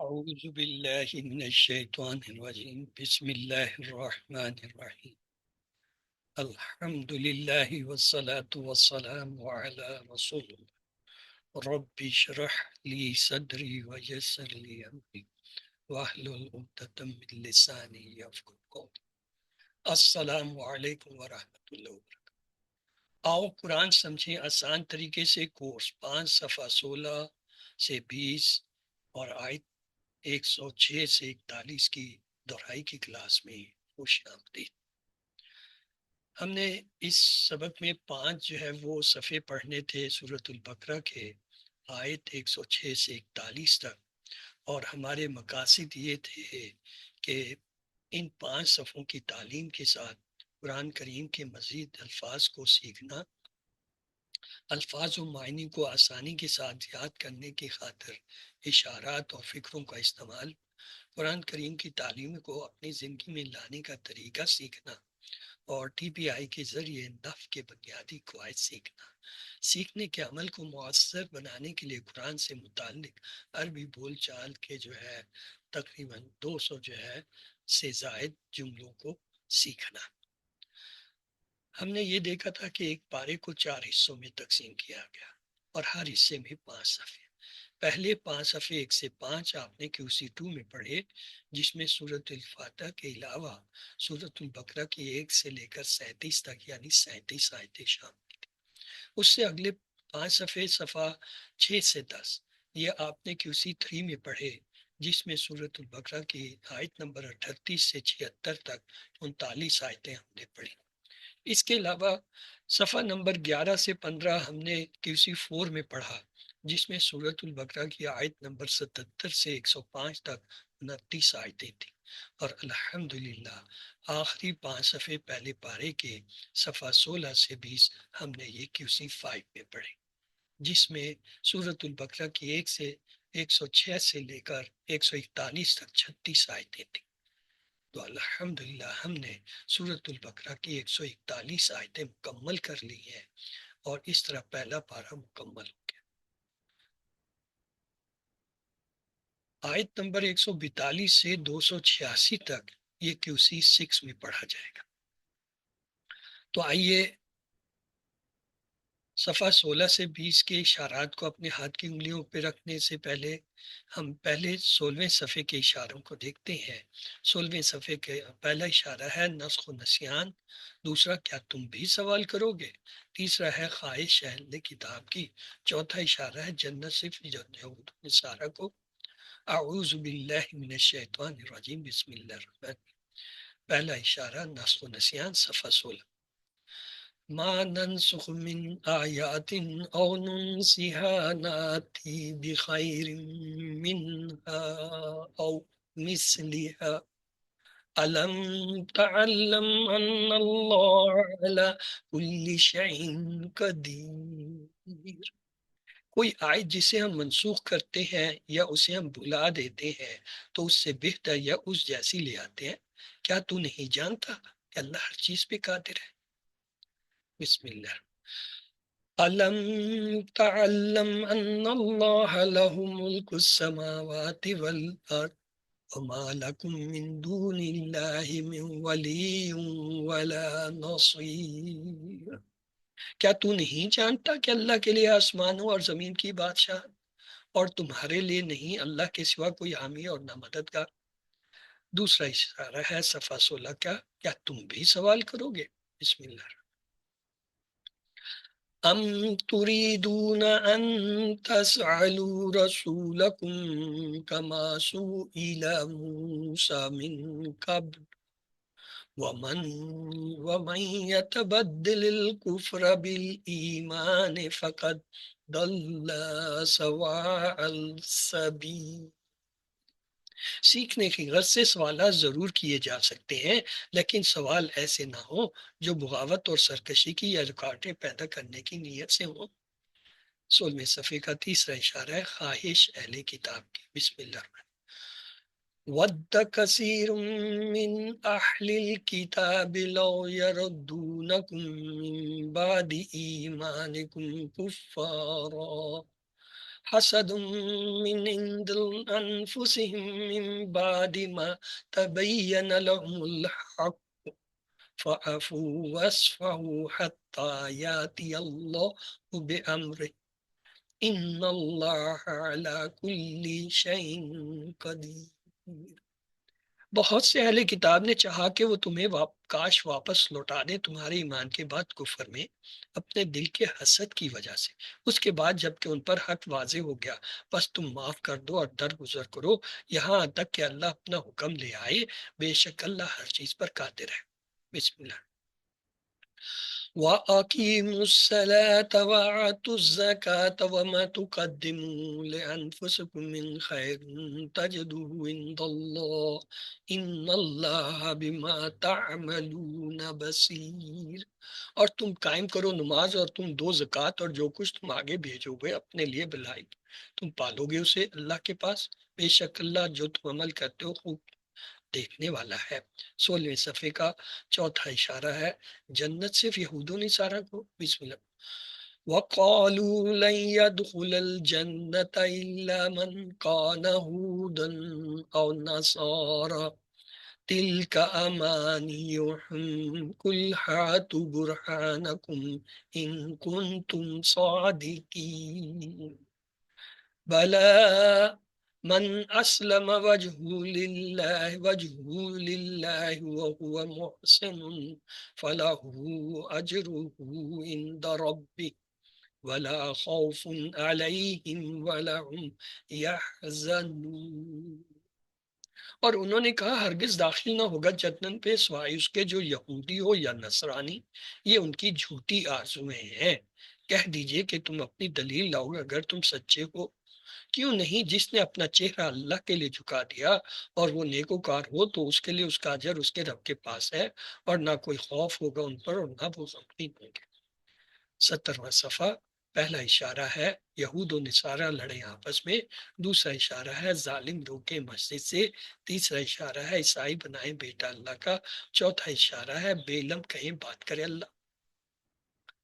أعوذ بالله من الشيطان الرجيم بسم الله الرحمن الرحيم الحمد لله والصلاة والسلام على رسول الله رب اشرح لي صدري ويسر لي أمري واحلل عقدة من لساني يفقهوا قولي السلام علیکم ورحمۃ اللہ وبرکاتہ۔ آؤ قرآن سمجھیں آسان طریقے سے کورس 5 صفحہ 16 سے 20 اور آیت 106 سے 41 کی دہرائی کی کلاس میں خوش آمدید۔ ہم نے اس سبق میں 5 جو ہے وہ صفحے پڑھنے تھے سورۃ البقرہ کے آیت 106 سے 41 تک، اور ہمارے مقاصد یہ تھے کہ ان 5 صفحوں کی تعلیم کے ساتھ قرآن کریم کے مزید الفاظ کو سیکھنا، الفاظ و معنی کو آسانی کے ساتھ یاد کرنے کی خاطر اشارات اور فکروں کا استعمال، قرآن کریم کی تعلیم کو اپنی زندگی میں لانے کا طریقہ سیکھنا، اور ٹی پی آئی کے ذریعے نفع کے بنیادی قواعد سیکھنا۔ سیکھنے کے عمل کو مؤثر بنانے کے لیے قرآن سے متعلق عربی بول چال کے جو ہے تقریباً 200 جو ہے سے زائد جملوں کو سیکھنا۔ ہم نے یہ دیکھا تھا کہ ایک پارے کو 4 حصوں میں تقسیم کیا گیا اور ہر حصے میں 5 صفحے۔ پہلے 5 صفحے 1 سے 5 آپ نے QC2 میں پڑھے، جس میں سورۃ الفاتحہ کے علاوہ سورۃ البقرہ کی 1 سے لے کر 37 تک یعنی 37 آیتیں شامل تھیں۔ اس سے اگلے 5 صفحے صفحہ 6 سے 10 یہ آپ نے QC3 میں پڑھے، جس میں سورۃ البقرہ کی آیت نمبر 38 سے 76 تک 39 آیتیں ہم نے پڑھی۔ اس کے علاوہ صفحہ نمبر 11 سے 15 ہم نے QC4 میں پڑھا، جس میں سورۃ البقرہ کی آیت نمبر 77 سے 105 تک 29 آیتیں تھیں، اور الحمدللہ آخری 5 صفحے پہلے پارے کے صفحہ 16 سے 20 ہم نے یہ QC5 میں پڑھے، جس میں سورۃ البقرہ کی 1 سے 106 سے لے کر 141 تک 36 آیتیں تھیں۔ تو الحمدللہ ہم نے سورۃ البقرہ کی 141 آیتیں مکمل کر لی ہیں، اور اس طرح پہلا پارہ مکمل ہو گیا۔ آیت نمبر 142 سے 286 تک یہ QC6 میں پڑھا جائے گا۔ تو آئیے صفحہ 16 سے 20 کے اشارات کو اپنے ہاتھ کی انگلیوں پہ رکھنے سے پہلے ہم پہلے 16ویں صفحے کے اشاروں کو دیکھتے ہیں۔ 16ویں صفحے کے پہلا اشارہ ہے نسخ و نسیان، دوسرا کیا تم بھی سوال کرو گے، تیسرا ہے خواہش اہل کتاب کی، چوتھا اشارہ ہے جنت صرف یہود و نصارہ کو۔ اعوذ باللہ من الشیطان الرجیم بسم اللہ الرحمن الرحیم۔ پہلا اشارہ نسخ و نسیان صفحہ 16۔ ما ننسخ من آیات او ننسها ناتی بخیر منها او مثلها الم تعلم ان اللہ علی کل شیء قدیر۔ کوئی آیت جسے ہم منسوخ کرتے ہیں یا اسے ہم بھلا دیتے ہیں تو اس سے بہتر یا اس جیسی لے آتے ہیں۔ کیا تو نہیں جانتا کہ اللہ ہر چیز پہ قادر ہے؟ بسم اللہ۔ أَلَمْ تَعْلَمْ أَنَّ اللَّهَ لَهُ مُلْكُ السَّمَاوَاتِ وَالْأَرْضِ وَمَا لَكُم مِّن دُونِ اللَّهِ مِن وَلِيٍّ وَلَا نَصِيرٍ۔ کیا تو نہیں جانتا کہ اللہ کے لیے آسمانوں اور زمین کی بادشاہ، اور تمہارے لیے نہیں اللہ کے سوا کوئی حامی اور نہ مددگار۔ دوسرا اشارہ ہے صفحہ 16 کا، کیا تم بھی سوال کرو گے؟ بسم اللہ۔ ام تريدون ان تسألوا رسولكم كما سئل موسى من قبل ومن يتبدل الكفر بالإيمان فقد ضل سواء السبيل۔ سیکھنے کی غرض سے سوالات ضرور کیے جا سکتے ہیں، لیکن سوال ایسے نہ ہوں جو بغاوت اور سرکشی کی یا رکاوٹیں پیدا کرنے کی نیت سے ہوں۔ 16ویں صفحے کا تیسرا اشارہ ہے خواہش اہل کتاب کی۔ بسم اللہ الرحمن الرحیم۔ وَدَّ كَثِيرٌ مِّنْ أَهْلِ الْكِتَابِ لَوْ يَرُدُّونَكُم مِّن بَعْدِ إِيمَانِكُمْ كُفَّارًا حسد من عند انفسهم من بعد ما تبين لهم الحق فاعفوا واصفحوا حتى ياتي الله بأمره ان اللہ علی کل شیء قدیر۔ بہت سے اہل کتاب نے چاہا کہ وہ تمہیں کاش واپس لوٹا دیں تمہارے ایمان کے بعد کفر میں اپنے دل کے حسد کی وجہ سے، اس کے بعد جب کہ ان پر حق واضح ہو گیا، بس تم معاف کر دو اور درگزر کرو یہاں تک کہ اللہ اپنا حکم لے آئے، بے شک اللہ ہر چیز پر قادر ہے۔ بسم اللہ۔ وَأَقِيمُوا الصَّلَاةَ وَآتُوا الزَّكَاةَ وَمَا تُقَدِّمُوا لِأَنفُسِكُم مِّنْ خَيْرٍ تَجِدُوهُ عِندَ اللَّهِ إِنَّ اللَّهَ بِمَا تَعْمَلُونَ بَصِيرٌ۔ اور تم قائم کرو نماز اور تم دو زکوٰۃ، اور جو کچھ تم آگے بھیجو گے اپنے لیے بھلائی تم پالو گے اسے اللہ کے پاس، بے شک اللہ جو تم عمل کرتے ہو خوب دیکھنے والا ہے۔ 16ویں صفحے کا چوتھا اشارہ ہے جنت صرف یہود و نصارہ کو۔ بسم اللہ۔ وَقَالُوا لَن يَدْخُلَ الْجَنَّةَ إِلَّا مَنْ كَانَ هُودًا أَوْ نَصَارَىٰ تِلْكَ أَمَانِيُّهُمْ قُلْ هَاتُوا بُرْهَانَكُمْ إِن كُنتُمْ صَادِقِينَ بَلَىٰ من اسلم وجهه لله وهو محسن فله اجره عند ربه ولا خوف عليهم ولا هم يحزنون۔ اور انہوں نے کہا ہرگز داخل نہ ہوگا جنت پہ سوائے اس کے جو یہودی ہو یا نصرانی، یہ ان کی جھوٹی آرزویں ہیں۔ کہہ دیجئے کہ تم اپنی دلیل لاؤ اگر تم سچے ہو، کیوں نہیں جس نے اپنا چہرہ اللہ کے لیے جھکا دیا اور وہ نیکوکار ہو تو اس کے لیے اس کا اجر اس کے رب کے پاس ہے، اور نہ کوئی خوف ہوگا ان پر اور نہ وہ غمگین ہوں گے۔ 17واں صفحہ۔ پہلا اشارہ ہے یہود و نصارہ لڑیں آپس میں، دوسرا اشارہ ہے ظالم روکے مسجد سے، تیسرا اشارہ ہے عیسائی بنائے بیٹا اللہ کا، چوتھا اشارہ ہے بے علم کہیں بات کرے اللہ۔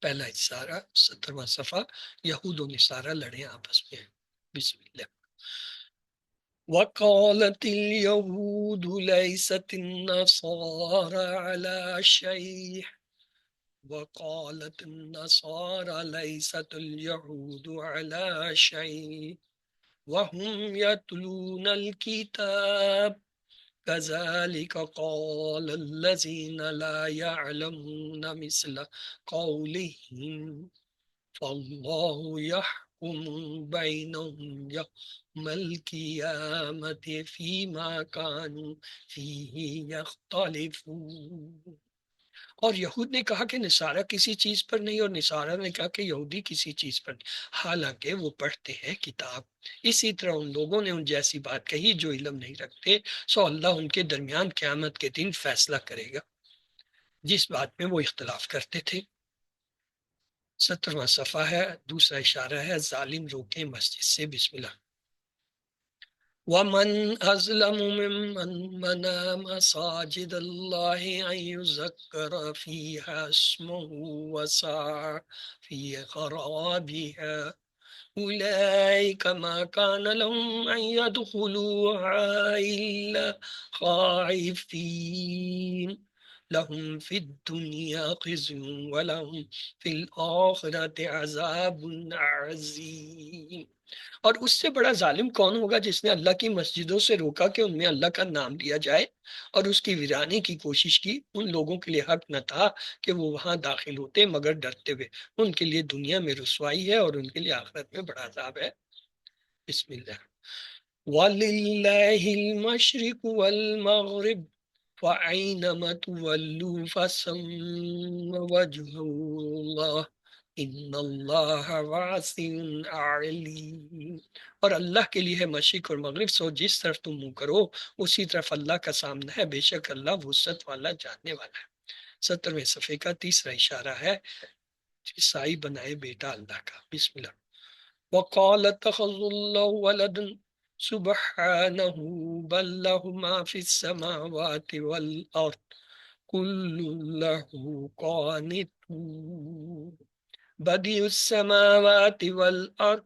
پہلا اشارہ 17واں صفحہ، یہود و نصارہ لڑیں آپس میں۔ بسم اللہ۔ وقالت اليهود ليست النصارى على شيء وقالت النصارى ليست اليهود على شيء وهم يتلون الكتاب كذلك قال الذين لا يعلمون مثل قولهم فالله يحكم بينهم يوم القيامة فيما كانوا فيه يختلفون۔ اور یہود نے کہا کہ نصارہ کسی چیز پر نہیں، اور نصارہ نے کہا کہ یہودی کسی چیز پر نہیں، حالانکہ وہ پڑھتے ہیں کتاب۔ اسی طرح ان لوگوں نے ان جیسی بات کہی جو علم نہیں رکھتے، سو اللہ ان کے درمیان قیامت کے دن فیصلہ کرے گا جس بات میں وہ اختلاف کرتے تھے۔ 17واں صفحہ ہے، دوسرا اشارہ ہے ظالم روکیں مسجد سے۔ بسم اللہ۔ وَمَنْ أَظْلَمُ مِمَّنْ مَنَعَ مَسَاجِدَ اللَّهِ أَنْ يُذْكَرَ فِيهَا اسْمُهُ وَسَعَىٰ فِي خَرَابِهَا أُولَئِكَ مَا كَانَ لَهُمْ أَنْ يَدْخُلُوهَا إِلَّا خَائِفِينَ لَهُمْ فِي الدُّنْيَا خِزْيٌ وَلَهُمْ فِي الْآخِرَةِ عَذَابٌ عَظِيمٌ۔ اور اس سے بڑا ظالم کون ہوگا جس نے اللہ کی مسجدوں سے روکا کہ ان میں اللہ کا نام لیا جائے اور اس کی ویرانی کی کوشش کی۔ ان لوگوں کے لیے حق نہ تھا کہ وہ وہاں داخل ہوتے مگر ڈرتے ہوئے، ان کے لیے دنیا میں رسوائی ہے اور ان کے لیے آخرت میں بڑا عذاب ہے۔ بسم اللہ۔ وَلِلَّهِ الْمَشْرِقُ وَالْمَغْرِبُ فَأَيْنَمَا تُوَلُّوا فَثَمَّ وَجْهُ اللَّهِ ان اللہ واسع علیم۔ اور اللہ کے لیے ہے مشرق اور مغرب، سو جس طرف تم منہ کرو اسی طرف اللہ کا سامنا ہے، بے شک اللہ وسعت والا جاننے والا ہے۔ 17ویں صفحے کا تیسرا اشارہ ہے عیسائی بنائے بیٹا اللہ کا۔ بسم اللہ۔ وقال اتخذ اللہ ولدا سبحانہ بل له ما فی السماوات والارض کل له قانتون بدیع السماوات والارض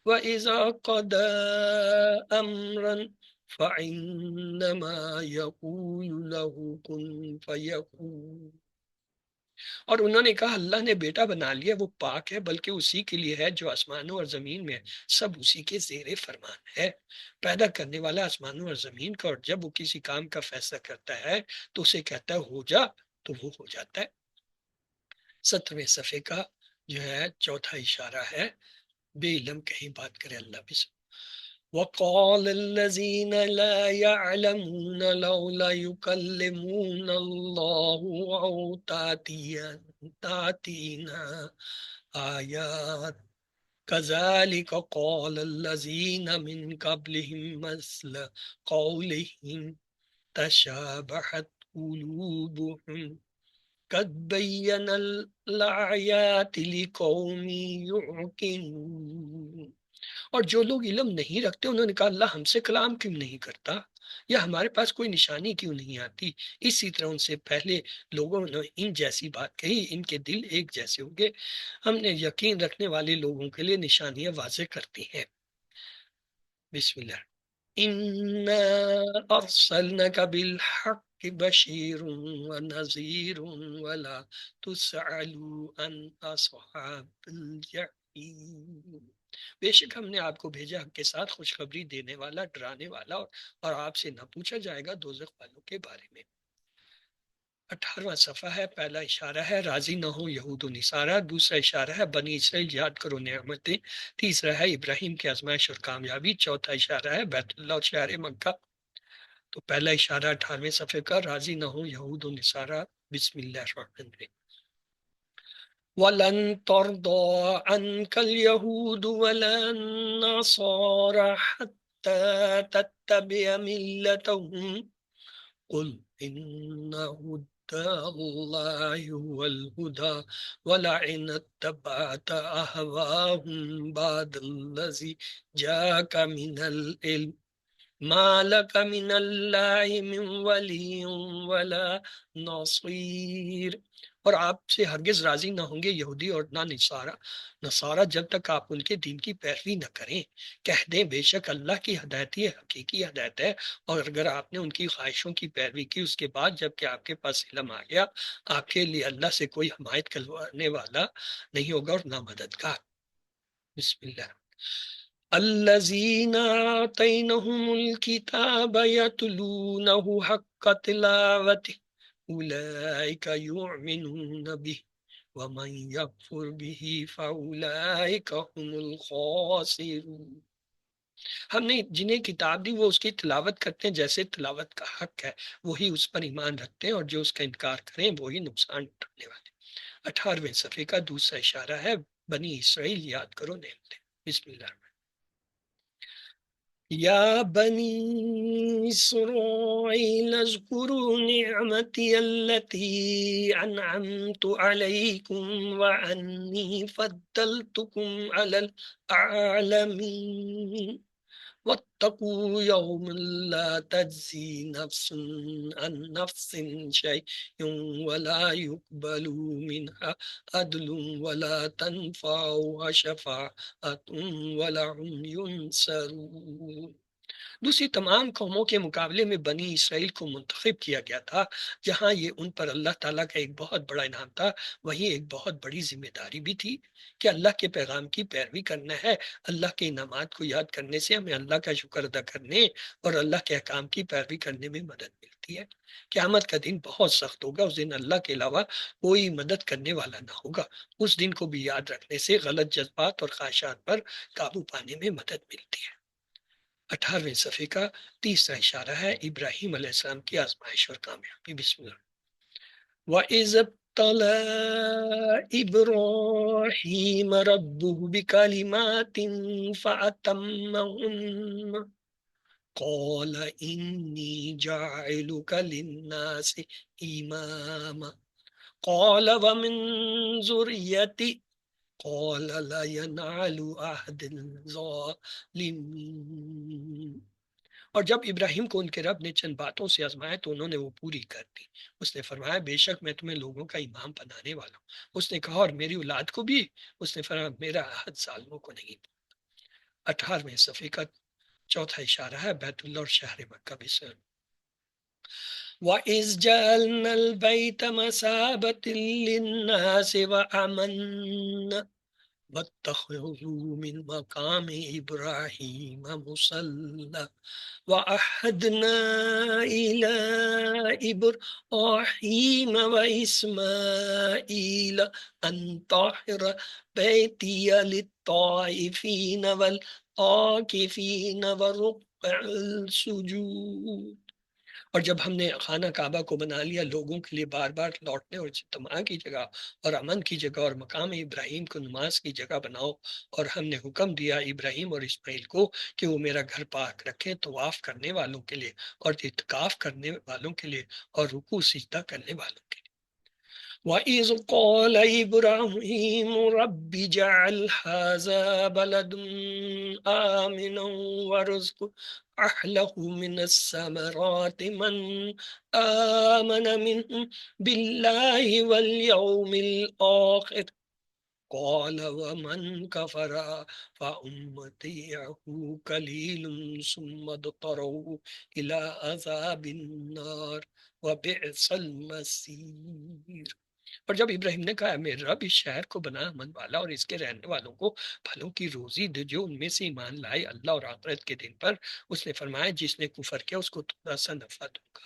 وَإِذَا قَضَى أَمْرًا فَإِنَّمَا يَقُولُ لَهُ كُن فَيَكُونُ۔ اور انہوں نے کہا اللہ نے بیٹا بنا لیا، وہ پاک ہے، بلکہ اسی کے لیے ہے جو آسمانوں اور زمین میں ہے، سب اسی کے زیر فرمان ہے۔ پیدا کرنے والا آسمانوں اور زمین کا، اور جب وہ کسی کام کا فیصلہ کرتا ہے تو اسے کہتا ہے ہو جا، تو وہ ہو جاتا ہے۔ 17ویں صفحے کا جو ہے چوتھا اشارہ ہے، بے علم کہیں بات کرے اللہ بھی سب۔ وَقَالَ الَّذِينَ لَا يَعْلَمُونَ لَوْلَا يُكَلِّمُونَ اللَّهُ أَوْ تَأْتِينَا آيَاتٌ كَذَلِكَ قَالَ الَّذِينَ مِنْ قَبْلِهِمْ مَثْلَ قَوْلِهِمْ تَشَابَهَتْ قُلُوبُهُمْ قَدْ بَيَّنَا الْآيَاتِ لِقَوْمٍ يُوقِنُونَ۔ اور جو لوگ علم نہیں رکھتے انہوں نے کہا اللہ ہم سے کلام کیوں نہیں کرتا، یا ہمارے پاس کوئی نشانی کیوں نہیں آتی۔ اسی طرح ان سے پہلے لوگوں نے ان جیسی بات کہی، ان کے دل ایک جیسے ہو گئے۔ ہم نے یقین رکھنے والے لوگوں کے لیے نشانیاں واضح کرتی ہیں۔ بسم اللہ۔ اِنَّا أَرْسَلْنَاكَ بِالْحَقِّ بَشِيرٌ وَنَذِيرٌ وَلَا تُسْأَلُ عَنْ أَصْحَابِ الْجَحِيمِ۔ بے شک ہم نے آپ کو بھیجا حق کے ساتھ خوشخبری دینے والا، ڈرانے والا، اور آپ سے نہ پوچھا جائے گا دوزخ والوں کے بارے میں۔ 18واں صفحہ ہے، پہلا اشارہ ہے راضی نہ ہو یہود و نصارہ، دوسرا اشارہ ہے بنی اسرائیل یاد کرو نعمتیں، تیسرا ہے ابراہیم کی آزمائش اور کامیابی، چوتھا اشارہ ہے بیت اللہ اور شہر مکہ۔ تو پہلا اشارہ 18ویں صفحے کا، راضی نہ ہو یہود و نصارہ۔ بسم اللہ الرحمن الرحیم۔ وَلَن تَرْضَىٰ عَنْكَ الْيَهُودُ وَلَا النَّصَارَىٰ حَتَّىٰ تَتَّبِعَ مِلَّتَهُمْ قُلْ إِنَّ هُدَى اللَّهِ هُوَ الْهُدَىٰ وَلَئِنِ اتَّبَعْتَ أَهْوَاءَهُمْ بَعْدَ الَّذِي جَاءَكَ مِنَ الْعِلْمِ مَا لَكَ مِنَ اللَّهِ مِنْ وَلِيٍّ وَلَا نَصِيرٍ۔ اور آپ سے ہرگز راضی نہ ہوں گے یہودی اور نہ نصارہ جب تک آپ ان کے دین کی پیروی نہ کریں۔ کہہ دیں بے شک اللہ کی ہدایت ہی حقیقی ہدایت ہے، اور اگر آپ نے ان کی خواہشوں کی پیروی کی اس کے بعد جب کہ آپ کے پاس علم آ گیا، آپ کے لیے اللہ سے کوئی حمایت کروانے والا نہیں ہوگا اور نہ مددگار۔ بسم اللہ۔ الذين آتينهم الكتاب يتلونه حق تلاوته أولئك يؤمنون به ومن يكفر به فأولئك هم الخاسرون۔ ہم نے جنہیں کتاب دی وہ اس کی تلاوت کرتے ہیں جیسے تلاوت کا حق ہے، وہی اس پر ایمان رکھتے ہیں، اور جو اس کا انکار کریں وہی نقصان اٹھانے والے۔ 18ویں صفحے کا دوسرا اشارہ ہے بنی اسرائیل یاد کرو نعمتیں۔ بسم اللہ۔ يا بني إسرائيل اذكروا نعمتي التي أنعمت عليكم وأني فضلتكم على العالمين واتقوا يوم لا تجزي نفس عن نفس شيء ولا يقبل منها عدل ولا تنفعها شفاعة ولا هم ينصرون۔ دوسری تمام قوموں کے مقابلے میں بنی اسرائیل کو منتخب کیا گیا تھا، جہاں یہ ان پر اللہ تعالیٰ کا ایک بہت بڑا انعام تھا، وہیں ایک بہت بڑی ذمہ داری بھی تھی کہ اللہ کے پیغام کی پیروی کرنا ہے۔ اللہ کے انعامات کو یاد کرنے سے ہمیں اللہ کا شکر ادا کرنے اور اللہ کے احکام کی پیروی کرنے میں مدد ملتی ہے۔ قیامت کا دن بہت سخت ہوگا، اس دن اللہ کے علاوہ کوئی مدد کرنے والا نہ ہوگا۔ اس دن کو بھی یاد رکھنے سے غلط جذبات اور خواہشات پر قابو پانے میں مدد ملتی ہے۔ 18ویں صفحے کا تیسرا اشارہ ہے ابراہیم علیہ السلام کی آزمائش اور کامیابی۔ بسم اللہ۔ وَإِذِ ابْتَلَىٰ إِبْرَاهِيمَ رَبُّهُ بِكَلِمَاتٍ فَأَتَمَّهُنَّ قَالَ إِنِّي جَاعِلُكَ لِلنَّاسِ إِمَامًا قَالَ وَمِنْ ذُرِّيَّتِي قال لا ينال عهد الظالمين۔ اور جب ابراہیم کو ان کے رب نے چند باتوں سے آزمایا تو انہوں نے وہ پوری کر دی۔ اس نے فرمایا بے شک میں تمہیں لوگوں کا امام بنانے والا ہوں۔ اس نے کہا اور میری اولاد کو بھی؟ اس نے فرمایا میرا عہد ظالموں کو نہیں۔ 18ویں صفحے کا چوتھا اشارہ ہے بیت اللہ اور شہر مکہ بھی سے۔ وَإِذْ جَعَلْنَا الْبَيْتَ مَثَابَةً لِلنَّاسِ وَأَمْنًا وَاتَّخَذُوا مِنْ مَقَامِ إِبْرَاهِيمَ مُصَلًّى وَأَعْهَدْنَا إِلَى إِبْرَاهِيمَ وَإِسْمَاعِيلَ أَنْ طَهِّرَ بَيْتِيَ لِلطَّائِفِينَ وَالْعَاكِفِينَ وَالرُّكَّعِ السُّجُودِ۔ اور جب ہم نے خانہ کعبہ کو بنا لیا لوگوں کے لیے بار بار لوٹنے اور اجتماع کی جگہ اور امن کی جگہ اور مقام ابراہیم کو نماز کی جگہ بناؤ، اور ہم نے حکم دیا ابراہیم اور اسماعیل کو کہ وہ میرا گھر پاک رکھیں طواف کرنے والوں کے لیے اور اعتکاف کرنے والوں کے لیے اور رکوع سجدہ کرنے والوں کے لیے۔ وَإِذْ قَالَ إِبْرَاهِيمُ رَبِّ اجْعَلْ هَٰذَا بَلَدًا آمِنًا وَارْزُقْ أَهْلَهُ مِنَ الثَّمَرَاتِ مَنْ آمَنَ مِنْهُم بِاللَّهِ وَالْيَوْمِ الْآخِرِ قَالَ وَمَنْ كَفَرَ فَأُمَتِّعُهُ قَلِيلًا ثُمَّ اضْطَرُّوهُ إِلَىٰ عَذَابِ النَّارِ وَبِئْسَ الْمَصِيرُ۔ اور جب ابراہیم نے کہا میرے رب اس شہر کو بنا امن والا اور اس کے رہنے والوں کو پھلوں کی روزی دے جو ان میں سے ایمان لائے اللہ اور آخرت کے دن پر، اس نے فرمایا جس نے کفر کیا اس کو تھوڑا سا نفع دوں گا،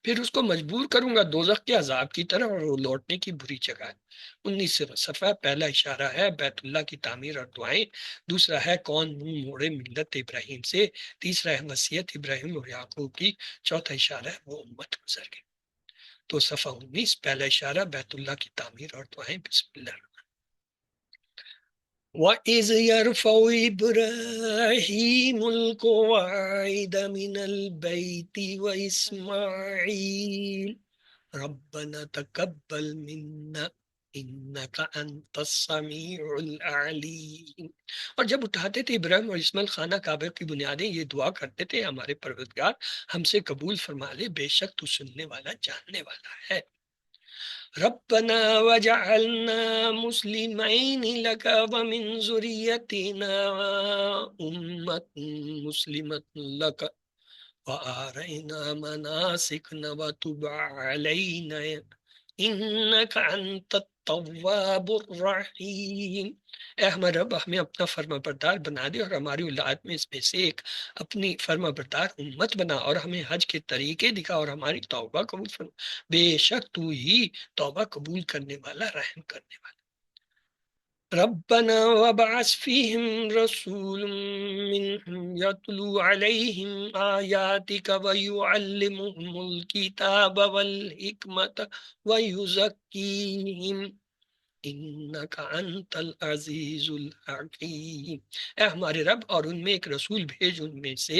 پھر اس کو مجبور کروں گا دوزخ کے عذاب کی طرف اور وہ لوٹنے کی بری جگہ ہے۔ 19 صفحہ پہلا اشارہ ہے بیت اللہ کی تعمیر اور دعائیں، دوسرا ہے کون منہ موڑے ملت ابراہیم سے، تیسرا ہے وصیت ابراہیم اور یعقوب کی، چوتھا اشارہ ہے وہ امت گزر گئی۔ تو صفحہ 19 پہلا اشارہ بیت اللہ کی تعمیر اور دعائیں۔ بسم اللہ۔ وَإِذْ يَرْفَعُ إِبْرَاهِيمُ الْقَوَاعِدَ مِنَ الْبَيْتِ وَإِسْمَاعِيلُ رَبَّنَا تَقَبَّلْ مِنَّا إِنَّكَ أَنْتَ السَّمِيعُ الْعَلِيمُ۔ اور جب اٹھاتے تھے ابراہیم اور اسماعیل خانہ کعبہ کی بنیادیں یہ دعا کرتے تھے ہمارے پروردگار ہم سے قبول فرما لے، بے شک تو سننے والا جاننے والا ہے۔ ربنا وجعلنا مسلمين لك ومن ذريتنا أمة مسلمة لك وأرنا مناسكنا وتب علينا إنك أنت التواب الرحيم۔ اے ہمارے رب ہمیں اپنا فرما بردار بنا دے اور ہماری اولاد میں اس میں سے ایک اپنی فرما بردار امت بنا اور ہمیں حج کے طریقے دکھا اور ہماری توبہ قبول فرما، بے شک تو ہی توبہ قبول کرنے والا رحم کرنے والا۔ ربنا وابعث فيهم رسول منهم يتلو عليهم آياتك ويعلمهم الكتاب والحكمة ويزكيهم انک انت العزیز الحکیم۔ اے ہمارے رب اور ان میں ایک رسول بھیج ان میں سے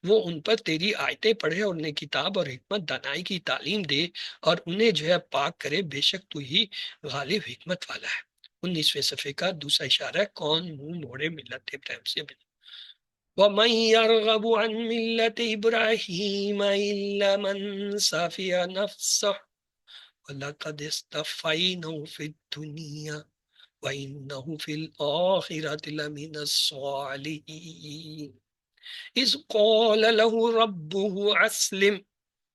وہ ان پر تیری آیتیں پڑھے اور انہیں کتاب اور حکمت دانائی کی تعلیم دے اور انہیں جو ہے پاک کرے، بے شک تو ہی غالب حکمت والا ہے۔ 19ویں صفحے کا دوسرا اشارہ ہے کون منہ موڑے ملت ابراہیم سے ملے۔ وَمَن يَرْغَبُ عَن مِّلَّةِ إِبْرَاهِيمَ إِلَّا مَن سَفِهَ نَفْسَهُ وَلَقَدِ اصْطَفَيْنَاهُ فِي الدُّنْيَا وَإِنَّهُ فِي الْآخِرَةِ لَمِنَ الصَّالِحِينَ إِذْ قَالَ لَهُ رَبُّهُ أَسْلِمْ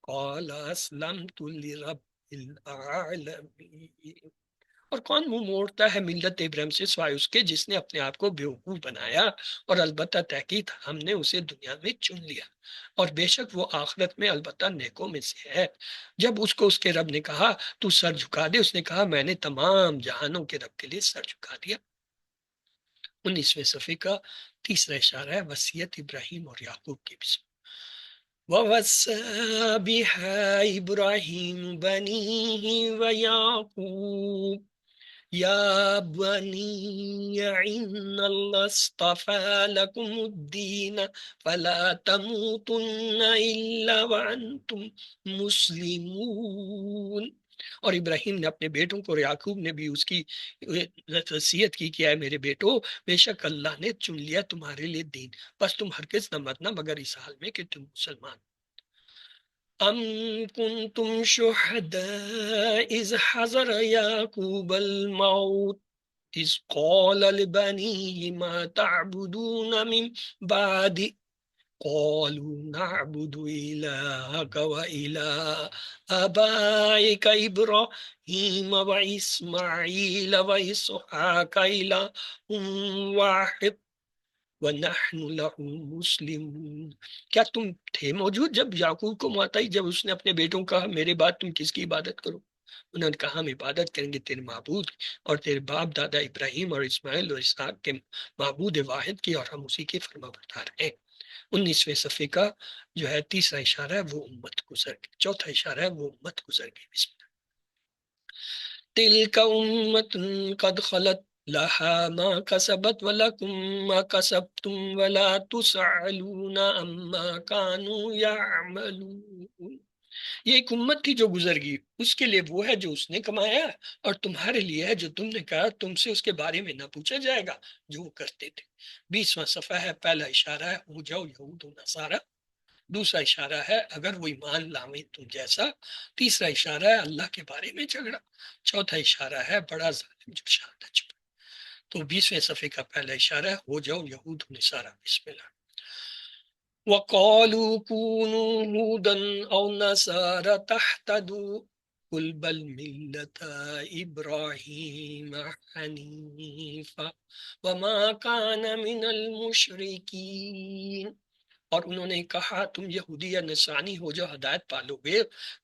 قَالَ أَسْلَمْتُ لِرَبِّ الْعَالَمِينَ۔ اور کون منہ موڑتا ہے ملت ابراہیم سے سوائے اس کے جس نے اپنے آپ کو بیوقوف بنایا، اور البتہ تحقیق ہم نے اسے دنیا میں چن لیا اور بے شک وہ آخرت میں البتہ نیکوں میں سے ہے۔ جب اس کو اس کے رب نے کہا تو سر جھکا دے، اس نے کہا میں نے تمام جہانوں کے رب کے لیے سر جھکا دیا۔ 19ویں صفحے کا تیسرا اشارہ ہے وصیت ابراہیم اور یعقوب کی۔ بسم وَوَصَّى بِهَا إِبْرَاهِيمُ بَنِيهِ وَيَعْقُوبُ يَا بَنِيَّ إِنَّ اللَّهَ اصْطَفَىٰ لَكُمُ الدِّينَ فَلَا تَمُوتُنَّ إِلَّا وَأَنْتُمْ مُسْلِمُونَ۔ اور ابراہیم نے اپنے بیٹوں کو اور یعقوب نے بھی اس کی وصیت کی کہ اے میرے بیٹو بے شک اللہ نے چن لیا تمہارے لیے دین، بس تم ہرگز نہ مرنا مگر اس حال میں کہ تم مسلمان۔ ام کنتم شہداء اذ حضر یعقوب الموت اذ قال لبنيه ما تعبدون من بعد قالوا نعبد إلهك وإله آبائك إبراهيم وإسماعيل وإسحاق إله واحد وَنَحْنُ لَهُ مُسْلِمُونَ۔ کیا تم تھے موجود جب یعقوب کو موت آئی، جب اس نے اپنے بیٹوں کو کہا میرے بعد تم کس کی عبادت کرو؟ انہوں نے کہا ہم عبادت کریں گے تیرے معبود اور تیرے باپ دادا ابراہیم اور اسماعیل اور اسحاق کے معبود واحد کی، اور ہم اسی کے فرما بردار ہیں۔ 19ویں صفحے کا جو ہے تیسرا اشارہ ہے وہ امت گزر گئی، چوتھا اشارہ ہے وہ امت گزر گئی۔ بسم اللہ۔ تلک امت قد خلت لها ما کسبت ولکم ما کسبتم ولا تسألون عما كانوا يعملون۔ یہ ایک امت تھی جو گزر گئی، اس کے لیے وہ ہے جو اس نے کمایا، اور تمہارے لیے ہے جو تم نے کہا تم سے اس کے بارے میں نہ پوچھا جائے گا جو وہ کرتے تھے۔ 20واں صفحہ ہے، پہلا اشارہ ہے ہو جاؤ یہود و نصارہ، دوسرا اشارہ ہے اگر وہ ایمان لاویں تم جیسا، تیسرا اشارہ ہے اللہ کے بارے میں جھگڑا، چوتھا اشارہ ہے بڑا ظالم جو شہادت چھپا۔ تو 20ویں صفحے کا پہلا اشارہ ہے ہو جاؤ یہود و نصارہ۔ بسم اللہ۔ وَقَالُوا كُونُوا هُودًا أَوْ نَصَارَىٰ تَهْتَدُوا قُلْ بَلْ مِلَّةَ إِبْرَاهِيمَ حَنِيفًا وَمَا كَانَ مِنَ الْمُشْرِكِينَ۔ اور انہوں نے کہا تم یہودی یا نصرانی ہو جو ہدایت پالو گے،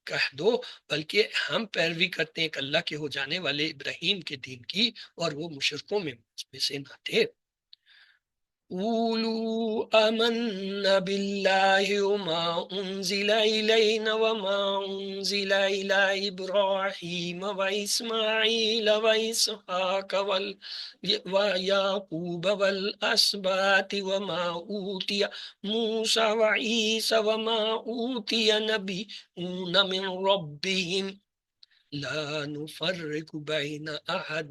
کہہ دو بلکہ ہم پیروی کرتے ہیں ایک اللہ کے ہو جانے والے ابراہیم کے دین کی، اور وہ مشرکوں میں سے نہ تھے۔ قولوا آمنا بالله وما أنزل إلينا وما أنزل إلى إبراهيم وإسماعيل وإسحاق ويعقوب والأسباط وما أوتي موسى وعيسى وما أوتي نبيون من ربهم لا نفرق بين أحد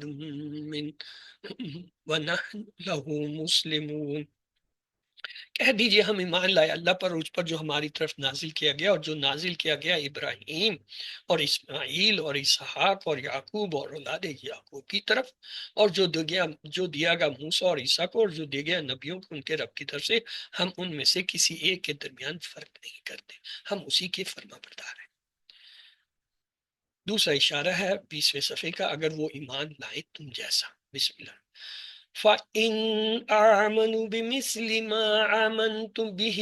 من وَنَحْنُ لَهُ مُسْلِمُونَ۔ کہہ دیجئے ہم ایمان لائے اللہ پر، اس پر جو ہماری طرف نازل کیا گیا، اور جو نازل کیا گیا ابراہیم اور اسماعیل اور اسحاق اور یعقوب اور اولاد یعقوب کی طرف، اور جو دیا گیا موسیٰ اور عیسیٰ کو، اور جو دیا گیا نبیوں کو ان کے رب کی طرف سے، ہم ان میں سے کسی ایک کے درمیان فرق نہیں کرتے، ہم اسی کے فرما بردار ہیں۔ دوسرا اشارہ ہے 20ویں صفحے کا اگر وہ ایمان لائے تم جیسا۔ بسم اللہ۔ فَإِنْ آمَنُوا بِمِثْلِ مَا آمَنْتُمْ بِهِ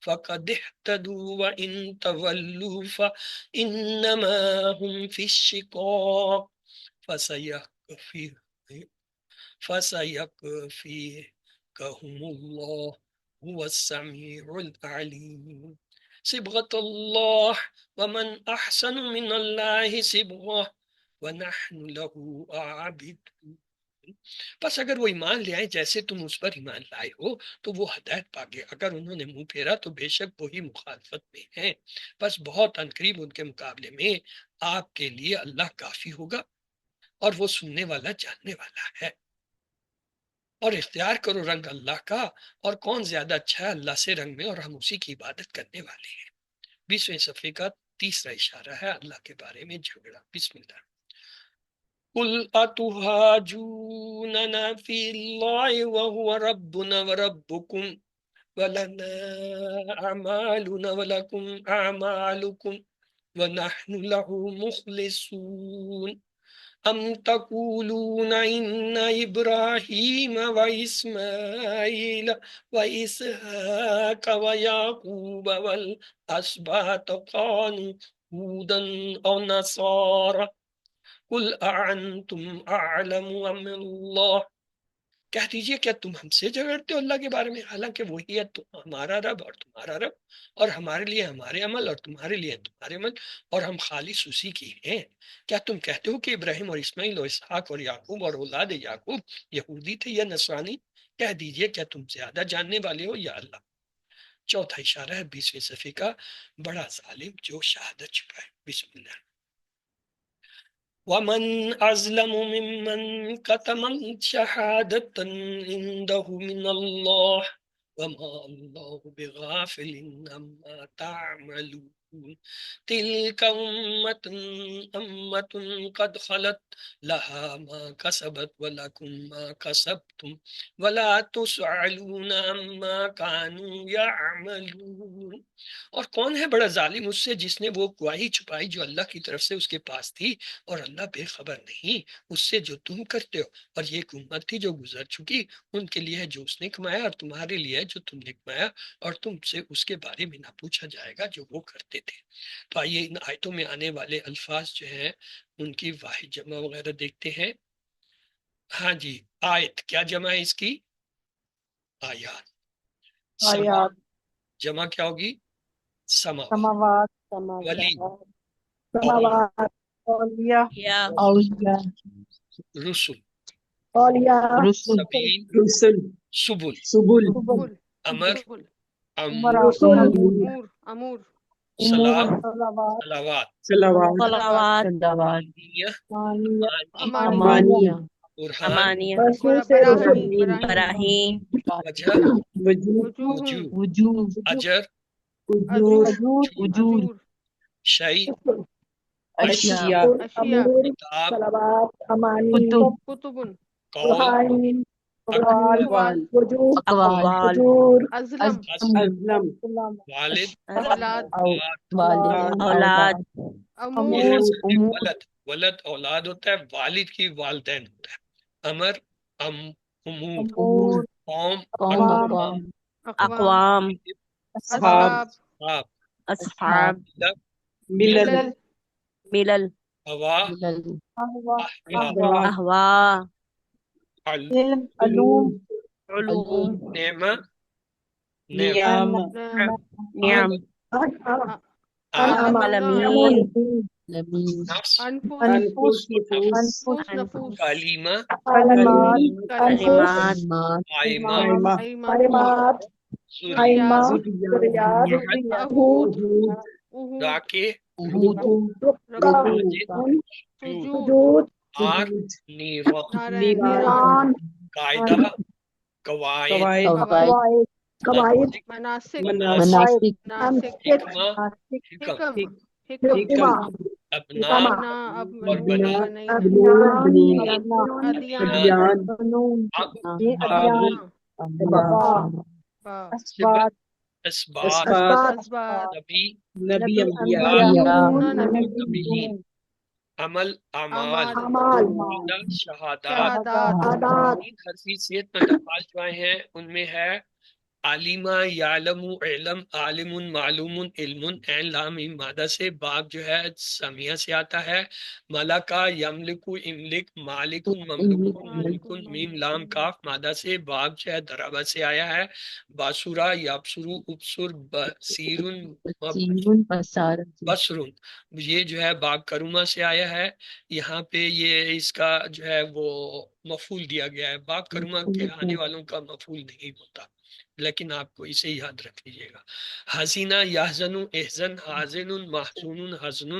فَقَدِ اهْتَدُوا وَإِنْ تَوَلُّوا فَإِنَّمَا هُمْ فِي الشِّقَاقِ فَسَيَكْفِيكَهُمُ اللَّهُ هُوَ السَّمِيعُ الْعَلِيمُ۔ صبغۃ اللہ ومن احسن من اللہ صبغہ ونحن له عابدون۔ پس اگر وہ ایمان لے آئے جیسے تم اس پر ایمان لائے ہو تو وہ ہدایت پا گئے، اگر انہوں نے منہ پھیرا تو بے شک وہی مخالفت میں ہیں، بس بہت عنقریب ان کے مقابلے میں آپ کے لیے اللہ کافی ہوگا، اور وہ سننے والا جاننے والا ہے۔ اور اختیار کرو رنگ اللہ کا، اور کون زیادہ اچھا ہے اللہ سے رنگ میں، اور ہم اسی کی عبادت کرنے والے ہیں۔ 20ویں صفحے کا تیسرا اشارہ ہے اللہ کے بارے میں جھگڑا۔ بسم اللہ۔ قُلْ أَتُحَاجُّونَنَا فِي اللَّهِ وَهُوَ رَبُّنَا وَرَبُّكُمْ وَلَنَا أَعْمَالُنَا وَلَكُمْ أَعْمَالُكُمْ وَنَحْنُ لَهُ مُخْلِصُونَ أَمْ تَقُولُونَ إِنَّ إِبْرَاهِيمَ وَإِسْمَاعِيلَ وَإِسْحَاقَ وَيَعْقُوبَ وَالْأَسْبَاطَ كَانُوا هُودًا أَوْ نَصَارَىٰ قُلْ أَأَنْتُمْ أَعْلَمُ أَمِ اللَّهُ۔ کہہ دیجئے کیا تم ہم سے جھگڑتے ہو اللہ کے بارے میں، حالانکہ وہی ہے ہمارا رب اور تمہارا رب، اور ہمارے لیے ہمارے عمل اور تمہارے لیے تمہارے عمل، اور ہم خالص اسی کی ہیں۔ کیا تم کہتے ہو کہ ابراہیم اور اسماعیل اور اسحاق اور یعقوب اور اولاد یعقوب یہودی تھے یا نصرانی؟ کہہ دیجئے کیا تم زیادہ جاننے والے ہو یا اللہ؟ چوتھا اشارہ ہے 20ویں صفحے کا بڑا ظالم جو شہادت چھپائے۔ بسم اللہ۔ وَمَنْ أَظْلَمُ مِمَّنْ كَتَمَ شَهَادَةً عِنْدَهُ مِنَ اللَّهِ وَمَا اللَّهُ بِغَافِلٍ عَمَّا تَعْمَلُونَ۔ تلك أمة قد خلت لها ما كسبت ولكم ما كسبتم ولا تسألون عما كانوا يعملون. اور کون ہے بڑا ظالم اس سے جس نے وہ گواہی چھپائی جو اللہ کی طرف سے اس کے پاس تھی، اور اللہ بے خبر نہیں اس سے جو تم کرتے ہو. اور یہ ایک امت تھی جو گزر چکی، ان کے لیے جو اس نے کمایا اور تمہارے لیے جو تم نے کمایا، اور تم سے اس کے بارے میں نہ پوچھا جائے گا جو وہ کرتے تھے. تو آئیے ان آیتوں میں آنے والے الفاظ جو ہیں ان کی واحد جمع وغیرہ دیکھتے ہیں. ہاں جی، آیت کیا جمع ہے اس کی؟ آیات. سما جمع کیا ہوگی؟ سماوات. ولی سماوات اولیاء رسل رسل سبیل رسل سبل سبل امر امور سلام صلوات صلوات صلوات امانیہ امانیہ برہان براہیم وجہ وجوہ وجوہ اجر اجور شیء اشیاء کتاب کتب قول اقوال اقوال ازلم والد اولاد یہ ہے امور ولد. ولد اولاد ہوتا ہے، والد کی والدین ہوتا ہے. امر امور امور قوم اقوام اصحاب اصحاب ملل ملل ہوا احوا احوا علم علوم علوم نعمہ نعم نعم عالمین نفس انفس کلیمہ کلمات کلمات قائمہ کلمات ذریعہ ذریات عہد راکے عہود ماجد سجود سجود آر نیران نیران قاعدہ قواعد قواعد قواعد مناسک مناسک حکمہ حکم حکمہ ابنا اور بنی ادیان اب ادیان اسباب اسباب نبی نبی انبیاء نبیین عمل اعمال اعمال شہادات. عادات تین حیثیت میں دفعات جو آئے ہیں ان میں ہے عالمہ یعلم علم عالم معلوم علم عین لام میم مادہ سے. باب جو ہے سمیہ سے آتا ہے. ملکہ یملک املک مالک مملوک ملک میم لام کاف مادہ سے. باب جو ہے درابہ سے آیا ہے. باسورا یابسرو ابسر بصیر بصرون یہ جو ہے باب کرومہ سے آیا ہے. یہاں پہ یہ اس کا جو ہے وہ مفعول دیا گیا ہے. باب کرومہ کے آنے والوں کا مفعول نہیں ہوتا، لیکن آپ کو اسے یاد رکھ لیجیے گا. حسینہ یحزن احزن حازن محزون حزن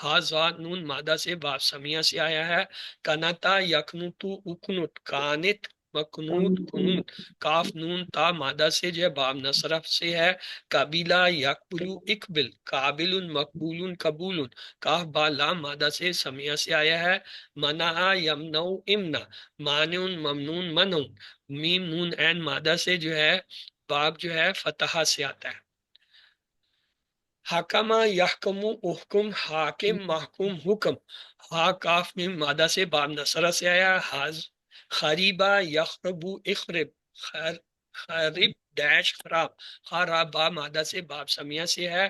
حازان مادہ سے. باب سمیہ سے آیا ہے. کنتا یکنتو اکنت کانت مکنوت کنوت کاف نون تا مادہ سے جو ہے باب نصرف سے ہے. قبیلہ یقبلو اقبل قابل مقبول قبول کاف با لام مادہ سے سمیہ سے آیا ہے. منع یمنع امنا مانع ممنون منع میم نون عین مادہ سے جو ہے باب جو ہے فتحہ سے آتا ہے. حکمہ یحکم احکم حاکم محکوم حکم ہا کاف میم مادہ سے باب نصرہ سے آیا. خریبہ یخربو اخرب خرب ڈیش خراب خراب با مادہ سے. باب سمیہ سے ہے.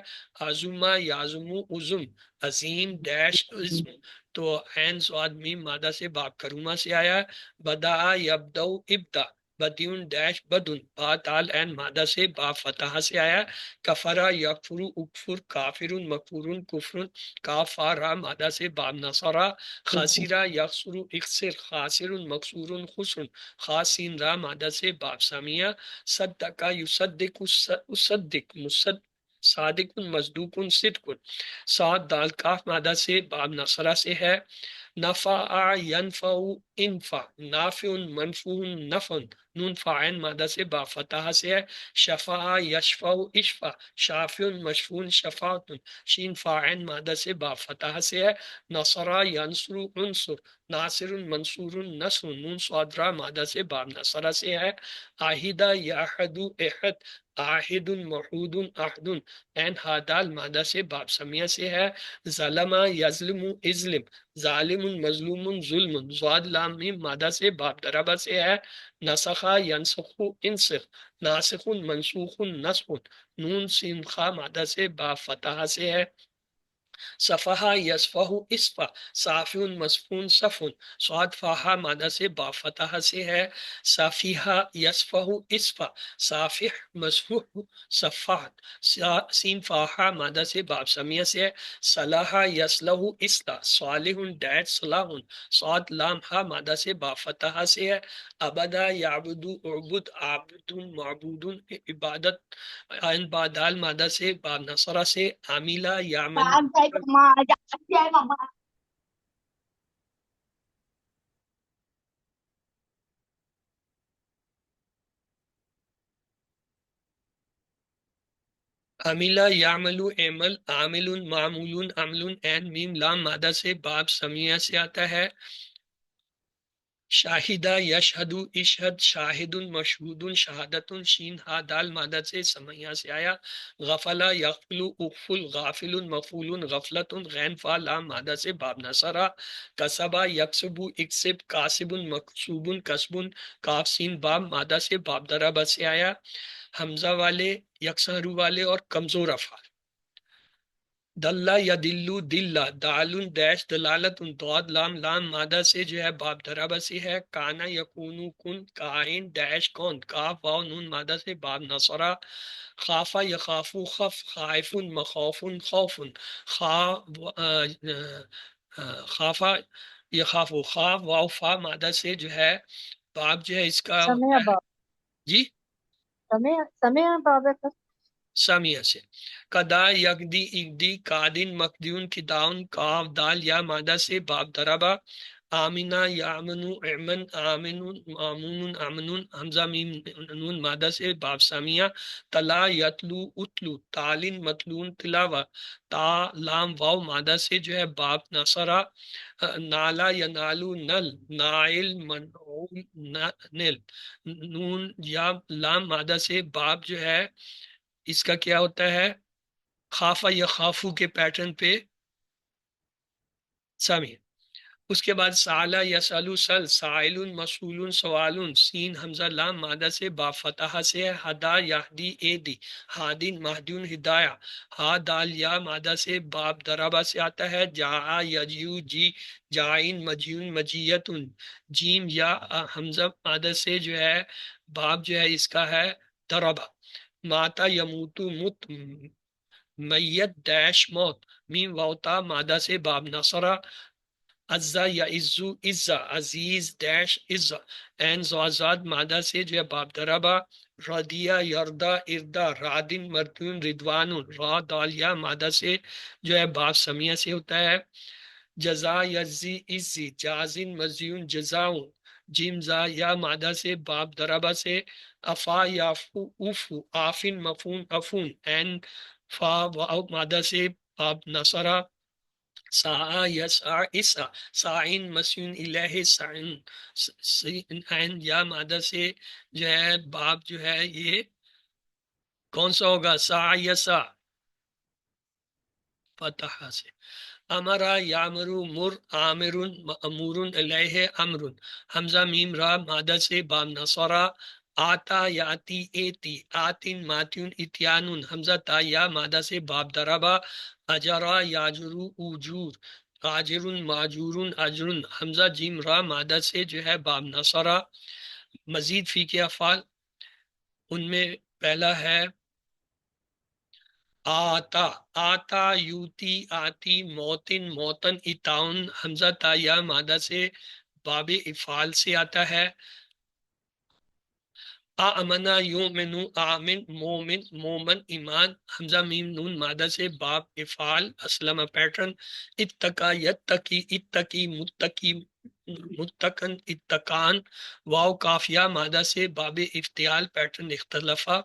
عظمہ یازمو عظم عظیم ڈیش عظم تو عین سواد میم مادہ سے. باب کرومہ سے آیا. بدا یبدو ابدا بدیون ڈیش بدن با تال عین مادہ سے. باب فتحہ سے آیا. کفرا یکفرو اکفر کافر مکفور کفر کافا را مادہ سے. باب نصرہ خاسرہ یخسرو اخسر خاسر مکسور خسر خاسین را مادہ سے. باب سمیہ صدقہ یصدق اصدق مصد صادق مصدوق صدق سعد دال کاف مادہ سے. باب نصرہ سے ہے. نفع ینفع انفع، نافع منفوع نفع، نون فاعل مادہ سے با فتح سے ہے، شفع یشفع اشفع، شافع مشفوع شفاعت، شین فاعل مادہ سے با فتح سے ہے، نصر ینصر عنصر، ناصر منصور نصر، نون صادرہ مادہ سے باب نصرہ سے ہے، آہدہ یاحد احد، آہد محود احد، این ہادال مادہ سے باب سمیہ سے ہے، ظلم یظلم ازلم، ظالم مظلوم ظلم، ضاد لام میم مادہ سے باب دربہ سے ہے، نسخہ ینسخ انسخ، ناسخ منسوخ نسخ، نون سین خا مادہ سے باب فتح سے ہے، صفحہ یصفح اصفح، صافی مصفون صفن، صاد فاہا مادہ سے با فتح سے ہے، صافیہ یصفح اصفح، صافح مصفوح صفحت، سین فاہا مادہ سے باب سمیہ سے ہے، صلاح یصلح اصلاح، صالح ڈیٹ صلاح، صاد لام ہا مادہ سے با فتح سے ہے، ابدا یعبد عبد عابد معبود عبادت، ان بادال مادہ سے باب نصرہ سے، عاملہ یعمل، عاملہ یعمل عمل، عامل معمول عمل، این میم لام مادہ سے باب سمیہ سے آتا ہے، شاہدہ یشہد اشہد، شاہد مشہود شہادت، شین ہا دال مادہ سے سمیہ سے آیا، غفلا یغفل اغفل، غافل مفعول غفلت، غین فا لام مادہ سے باب نصرہ، کسبہ یکسب اکسب، کاسب مکسوب کسب، کاف سین باب مادہ سے باب دربہ سے آیا، حمزہ والے یکساں رو والے اور کمزور افعال، دلہ یا دلو دلہ، دالن ڈیش دلالت، دعاد لام لام مادہ سے جو ہے باب دربہ سے ہے، کانا یکونو کن، کائن ڈیش کون، کاف واو نون مادہ سے باب نصرہ، خافا یخافو خف، خائف مخوف خوف، خافا یخافو خاف واو فا مادہ سے جو ہے باب جو ہے اس کا سمع ہوتا ہے، باب، جی سمع باب ہے۔ سامیہ سے، کدا یکدی اگدی، کادن مکدیون کداؤن، کاف دال یا مادہ سے باب دربہ، آمنہ یامنو امن، آمن آمون امنون، حمزہ میم نون مادہ سے باب سامیہ، تلا یتلو اتلو، تالن متلون تلاوہ، تا لام واو مادہ سے جو ہے باب نصرہ، نالا ینالو نل، نائل منعول نل، نون یا لام مادہ سے باب جو ہے اس کا کیا ہوتا ہے، خافہ یا خافو کے پیٹرن پہ سامی، اس کے بعد سالہ یا سالو سل، سائل مسئول سوال، سین حمزہ لام مادہ سے با فتح سے ہے، ہدا یہدی ایدی، ہادن مہدیون ہدایہ، ہا دال یا مادہ سے باب دربہ سے آتا ہے، جا یجیو جی، جائن مجیون مجیت، جیم یا حمزہ مادہ سے جو ہے باب جو ہے اس کا ہے دربہ، ماتا یموتو مت، میت ڈیش موت، میم واؤتا مادہ سے باب نصرہ، عزا یا عزو عزا، عزیز ڈیش عزا، این زوازاد مادہ سے جو ہے باب دربہ، ردیہ یردا اردا، رادن مردون ردوان، را دالیا مادہ سے جو ہے باب سمیہ سے ہوتا ہے، جزا یزی عزی، جازن مزیون جزاؤں، جیم زا یا مادہ سے باب دربہ سے، افا یافو اوفو، آفن مفون افون، این فا واو مادہ سے باب نصرہ، سا یسع اسع، سائن مسیون الہ سائن، عین یا مادہ سے جو ہے باب جو ہے یہ کون سا ہوگا، سا یسع فتح سے، امرا یامرو مر، آمر امور علیہ امر، حمزہ میم را مادہ سے باب نصرہ، آتا یاتی ایتی، آتن ماتیون اتیان، حمزہ تا یا مادہ سے باب دربہ، اجرا یاجرو اجور، آجر ماجور اجر، حمزہ جیم را مادہ سے جو ہے باب نصرہ، مزید فی کے افعال، ان میں پہلا ہے آتا، آتا یوتی آتی، موتن موتن اتاؤن، حمزہ تا یا مادہ سے باب افعال سے آتا ہے، آمنا یومنو آمن مومن مومن ایمان، حمزہ میم نون مادہ سے باب افعال اسلم پیٹرن، اتقا یتقی اتقی متقی، متقن اتقان، واو کافیہ مادہ سے باب افتعال پیٹرن اختلافہ،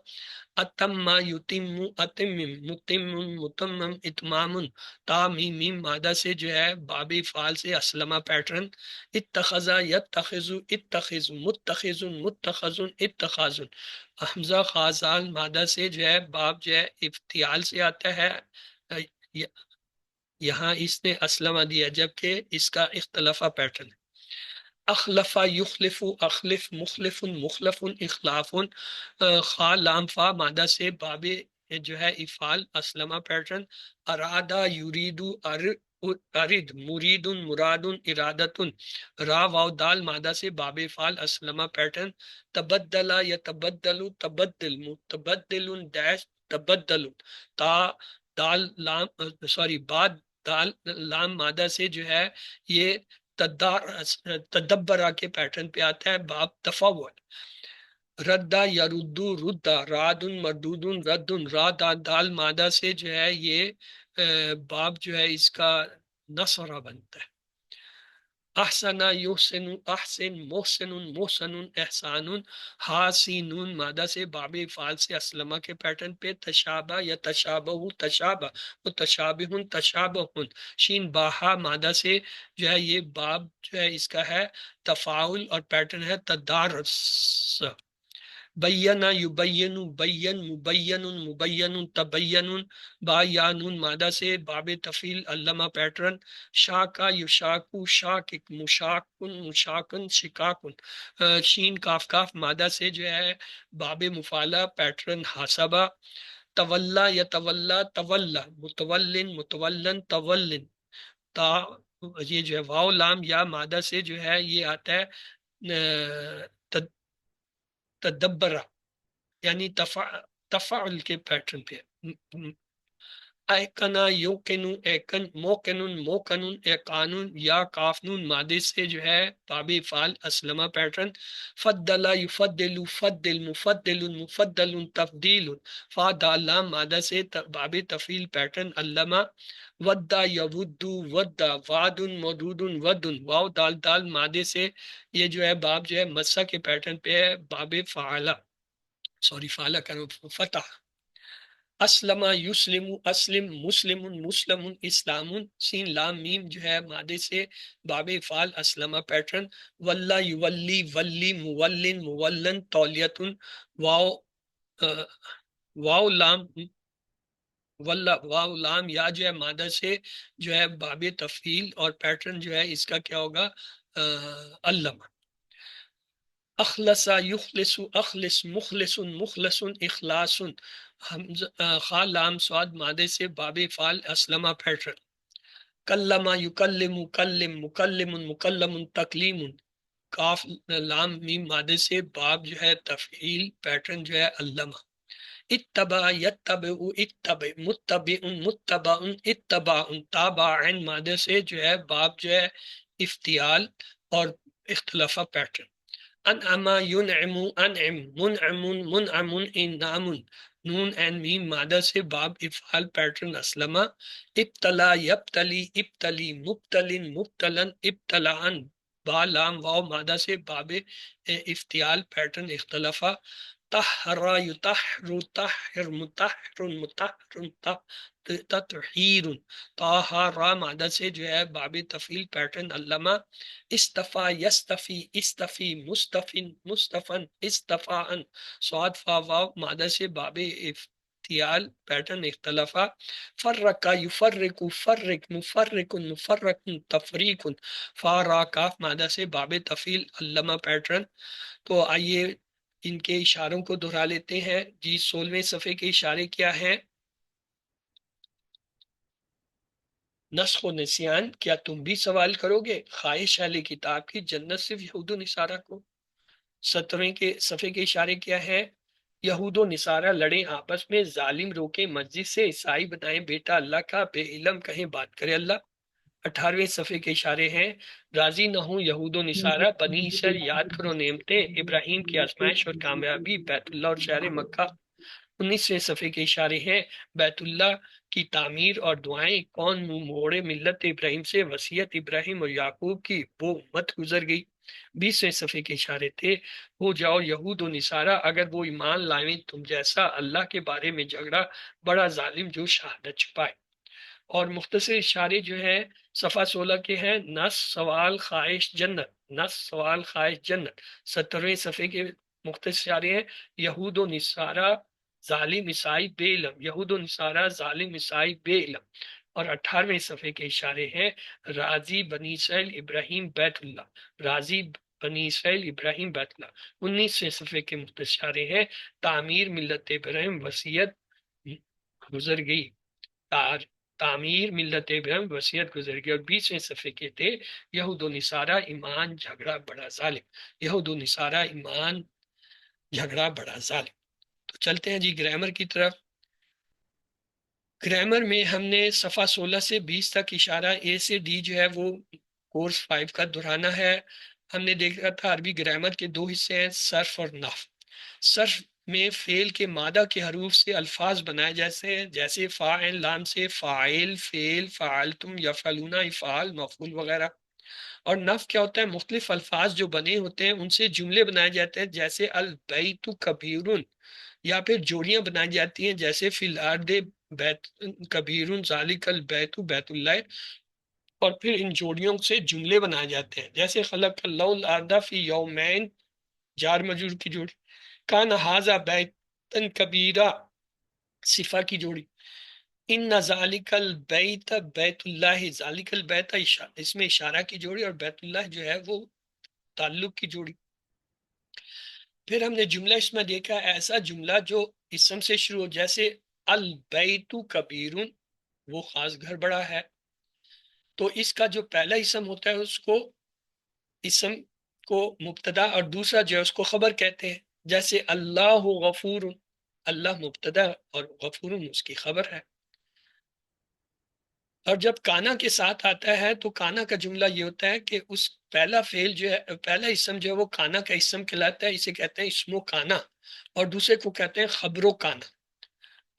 اتم یتم اتمم متمم متمم اتمام، تا میم میم مادہ سے جو ہے باب فعال سے اسلمہ پیٹرن، اتخذا یتخذ اتخذ متخذ متخذ اتخاذ، حمزہ خازال مادہ سے جو ہے باب جو ہے افتعال سے آتا ہے، یہاں اس نے اسلمہ دیا جبکہ اس کا اختلافہ پیٹرن ہے۔ اخلف یخلف اخلف مخلف مخلف اخلاف، خا لام فا مادہ سے باب جو ہے افعال اسلمہ پیٹرن، ارادہ یریدو ارد مرید مراد ارادت، را واو دال مادہ سے باب افعال اسلمہ پیٹرن، تبدلا یتبدل تبدل متبدل ڈیش تبدل، تا دال لام بعد دال لام مادہ سے جو ہے یہ تدبرہ کے پیٹرن پہ آتا ہے، باب تفاول، ردا یردو ردا راد مردود رد، را دال مادہ سے جو ہے یہ باب جو ہے اس کا نصرہ بنتا ہے، احسن یحسن احسن محسن محسن احسان، حاسینون مادہ سے باب فعال سے اسلمہ کے پیٹرن پہ، تشابہ یا تشابہ تشابہ متشابہ تشابہ، شین باہا مادہ سے جو ہے یہ باب جو ہے اس کا ہے تفاعل اور پیٹرن ہے تدارس، بینا یبین بین مبین مبین تبین، با یا نون مادہ سے باب تفعیل علامہ پیٹرن، شاکا یشاکو شاکک مشاکن مشاکن شکاکن، شین کاف کاف مادہ سے جو ہے باب مفعلہ پیٹرن حاسبہ، تولا یتولا تولا متولن متولن تولن، تا یہ جو ہے واو لام یا مادہ سے جو ہے یہ آتا ہے تدبرہ یعنی تفعل کے پیٹرن پہ، ایکنا یوکنو ایکن موکنن موکنن ایقانن، یا کافنون مادے سے جو ہے باب فعال اسلمہ پیٹرن، فدلا یفدل فدل مفدل مفدل تفدیل، فا دال لام مادہ سے باب تفعیل پیٹرن علامہ، ودا یودو ودا واد مودود ود، واو دال دال مادے سے یہ جو ہے باب جو ہے مسا کے پیٹرن پہ ہے، باب فعالہ فعالہ کرو فتح، اسلم یسلم اسلم مسلم مسلم اسلام، سین لام میم جو ہے مادے سے باب فعال اسلمہ پیٹرن، ولا یولی ولی مولن مولن تولیت، واو واو لام ولا واو لام یا جو ہے مادہ سے جو ہے باب تفعیل اور پیٹرن جو ہے اس کا کیا ہوگا علامہ، اخلص یخلص اخلص مخلص مخلص اخلاص، خا لام سواد مادے سے باب فعال اسلمہ پیٹرن، کلمہ یکلم کلم مکلم مکلم تکلیم، کاف لام میم مادے سے باب جو ہے تفعیل پیٹرن جو ہے علامہ، اتبع یتبع اتبع متبع متبع اتباع، تابع مادے سے جو ہے باب جو ہے افتعال اور اختلافہ پیٹرن، انعم ینعم انعم منعم منعم انعام، نون این میم مادہ سے باب افعال پیٹرن اسلمہ، ابتلا یبتلی ابتلی مبتلن مبتلن ابتلاعن، با لام واو مادہ سے باب افتعال پیٹرن اختلافہ، طہر یطہر طہر مطہر مطہر تطہیر، طاہا را مادہ سے جو ہے باب تفعیل پیٹرن علامہ، استفا یستفی استفی مستفن مستفن استفاعن، صاد فا واو مادہ سے باب افتعال پیٹرن اختلافہ، فرق یفرق فرق مفرق مفرق تفریق، فا را کاف مادہ سے باب تفعیل علامہ پیٹرن۔ تو آئیے ان کے اشاروں کو دہرا لیتے ہیں جی، 16ویں صفحے کے اشارے کیا ہیں؟ نسخ و نسیان، کیا تم بھی سوال کرو گے؟ خواہش اہل کتاب کی جنت صرف یہود و نصارہ کو۔ 17ویں کے صفحے کے اشارے کیا ہیں؟ یہود و نصارہ لڑیں آپس میں، ظالم روکے مسجد سے، عیسائی بنائیں بیٹا اللہ کا، بے علم کہیں بات کرے اللہ۔ 18ویں صفحے کے اشارے ہیں، راضی نہ ہوں یہود و نصارہ، بنی اسرائیل یاد کرو نعمتیں، ابراہیم کی آزمائش اور کامیابی، بیت اللہ اور شہر مکہ۔ 19ویں صفحے کے اشارے ہیں، بیت اللہ کی تعمیر اور دعائیں کون منہ موڑے ملت ابراہیم سے، وصیت ابراہیم اور یعقوب کی وہ مت گزر گئی۔ 20ویں صفحے کے اشارے تھے، ہو جاؤ یہود و نصارہ اگر وہ ایمان لائیں تم جیسا، اللہ کے بارے میں جھگڑا بڑا ظالم جو شہادت چھپائے۔ اور مختصر اشارے جو ہے صفحہ 16 کے ہیں، نس سوال خواہش جنت، نس سوال خواہش جنت۔ 17ویں صفحے کے مختصر اشارے ہیں، یہود و نصارہ ظالم عیسائی بے علم، یہود و نصارہ ظالم عیسائی بے علم۔ اور 18ویں صفحے کے اشارے ہیں، راضی بنی اسرائیل ابراہیم بیت اللہ، راضی بنی اسرائیل ابراہیم بیت اللہ۔ 19ویں صفحے کے مختصر اشارے ہیں، تعمیر ملت ابراہیم وصیت گزر گئی، تعمیر ملت ابراہیم وصیت گزر گئی۔ اور 20ویں صفحے کے تھے، یہود و نصارہ ایمان جھگڑا بڑا ظالم، یہود و نصارہ ایمان جھگڑا بڑا ظالم۔ تو چلتے ہیں جی گرامر کی طرف۔ گرامر میں ہم نے صفحہ 16 سے 20 تک اشارہ اے سے ڈی جو ہے وہ کورس 5 کا دہرانا ہے۔ ہم نے دیکھا تھا عربی گرامر کے دو حصے ہیں، صرف اور نحو۔ صرف میں فعل کے مادہ کے حروف سے الفاظ بنائے جیسے فاعل لام سے فاعل، فعل، فعلتم، یفعلون، افعال، مفعول وغیرہ۔ اور نحو کیا ہوتا ہے؟ مختلف الفاظ جو بنے ہوتے ہیں ان سے جملے بنائے جاتے ہیں، جیسے البیت کبیرن، یا پھر جوڑیاں بنائی جاتی ہیں جیسے فی الارض بیت کبیرن ذالک البیت بیت اللہ، اور پھر ان جوڑیوں سے جملے بنائے جاتے ہیں جیسے خلق اللہ الارض فی یومین، جار مجرور کی جوڑی، کان ھذا بیتن کبیرہ، صفہ کی جوڑی، ان ذالک البیت بیت اللہ، ذالک البیت اس میں اشارہ کی جوڑی، اور بیت اللہ جو ہے وہ تعلق کی جوڑی۔ پھر ہم نے جملہ اس میں دیکھا ایسا جملہ جو اسم سے شروع ہو، جیسے البیت کبیرن، وہ خاص گھر بڑا ہے، تو اس کا جو پہلا اسم ہوتا ہے اس کو اسم کو مبتدا اور دوسرا جو ہے اس کو خبر کہتے ہیں، جیسے اللہ غفور، اللہ مبتدا اور غفور اس کی خبر ہے۔ اور جب کانا کے ساتھ آتا ہے تو کانا کا جملہ یہ ہوتا ہے کہ اس پہلا فعل جو ہے، پہلا اسم جو ہے وہ کانا کا اسم کہلاتا ہے، اسے کہتے ہیں اسم و کانا، اور دوسرے کو کہتے ہیں خبر و کانا۔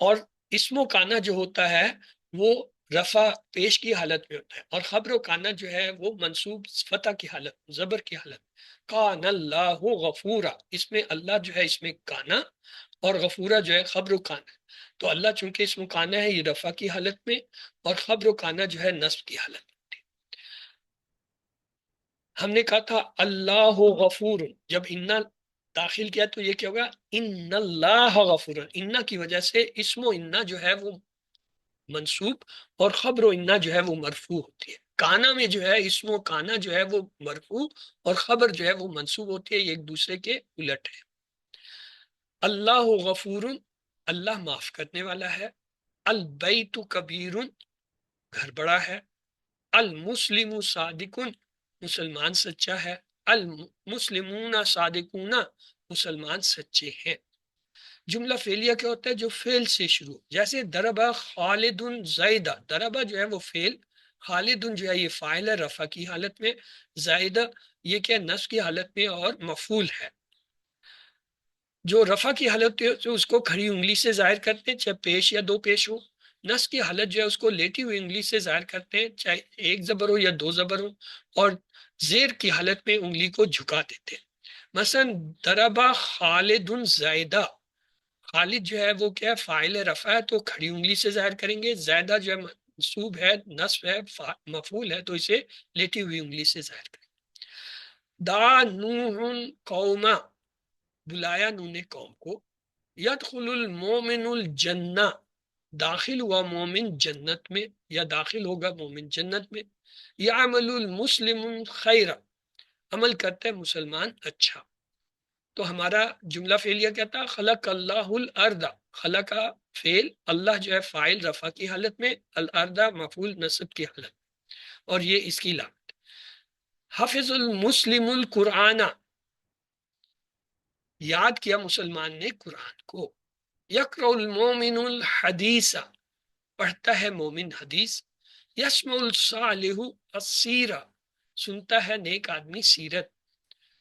اور اسم و کانا جو ہوتا ہے وہ رفع پیش کی حالت میں ہوتا ہے، اور خبر و کانا جو ہے وہ منصوب فتح کی حالت، زبر کی حالت۔ کان اللہ غفورا، اس میں اللہ جو ہے اس میں کانا، اور غفورا جو ہے خبر و کانا۔ تو اللہ چونکہ اسم و کانا ہے یہ رفع کی حالت میں، اور خبر و کانا جو ہے نصب کی حالت میں۔ ہم نے کہا تھا اللہ غفور، جب انا داخل کیا تو یہ کیا ہوگا؟ ان اللہ غفور، انا کی وجہ سے اسم و انا جو ہے وہ منصوب، اور خبر و انا جو ہے وہ مرفوع ہوتی ہے۔ کانا میں جو ہے اسم و کانا جو ہے وہ مرفوع، اور خبر جو ہے وہ منصوب ہوتی ہے، یہ ایک دوسرے کے الٹ ہے۔ اللہ غفور، اللہ معاف کرنے والا ہے۔ البیت کبیر، گھر بڑا ہے۔ المسلم صادق، مسلمان سچا ہے۔ المسلمون صادقون، مسلمان سچے ہیں۔ جملہ فعلیہ کیا ہوتا ہے؟ جو فعل سے شروع، جیسے ضربہ خالد زیدہ، ضربہ جو ہے وہ فعل، خالد جو ہے یہ فاعل ہے رفع کی حالت میں، زیدہ یہ کیا نصب کی حالت میں اور مفعول ہے۔ جو رفع کی حالت ہے اس کو کھڑی انگلی سے ظاہر کرتے ہیں، چاہے پیش یا دو پیش ہو۔ نصب کی حالت جو ہے اس کو لیٹی ہوئی انگلی سے ظاہر کرتے ہیں، چاہے ایک زبر ہو یا دو زبر ہو، اور زیر کی حالت میں انگلی کو جھکا دیتے ہیں۔ مثلا ضربہ خالد زیدہ، خالد جو ہے وہ کیا فاعل رفع ہے تو کھڑی انگلی سے ظاہر کریں گے، زیدہ جو ہے منصوب ہے، نصب ہے، مفعول ہے تو اسے لیٹی ہوئی انگلی سے ظاہر کریں گے۔ دا نوح قوما، بلایا نوح نے قوم کو۔ یدخل المومن الجنہ، داخل ہوا مومن جنت میں، یا داخل ہوگا مومن جنت میں۔ یعمل المسلم خیرا، عمل کرتا ہے مسلمان اچھا۔ تو ہمارا جملہ فعلیہ کیا تھا؟ خلق اللہ الارض، خلق کا فعل، اللہ جو ہے فاعل رفع کی حالت میں، الارض مفعول نصب کی حالت، اور یہ اس کی علامت۔ حفظ المسلم القرآن، یاد کیا مسلمان نے قرآن کو۔ یقرأ المومن الحدیث، پڑھتا ہے مومن حدیث۔ یسمع الصالح السیرہ، سنتا ہے نیک آدمی سیرت۔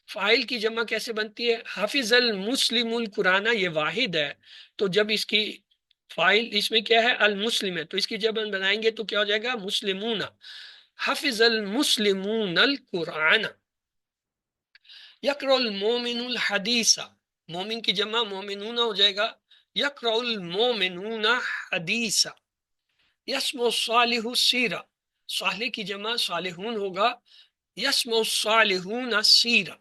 فاعل کی جمع کیسے بنتی ہے؟ حافظ المسلم القرآن، یہ واحد ہے تو جب اس کی فائل اس میں کیا ہے؟ المسلم ہے، تو اس کی جب ہم بنائیں گے تو کیا ہو جائے گا؟ مسلمون. حفظ المسلمون القرآن. یقرأ المومن الحدیث، مومن کی جمع مومنون ہو جائے گا. یقرأ المومنون حدیث. یسمع الصالح السیرہ، صالح کی جمع صالحون ہوگا. یسمع الصالحون السیرہ.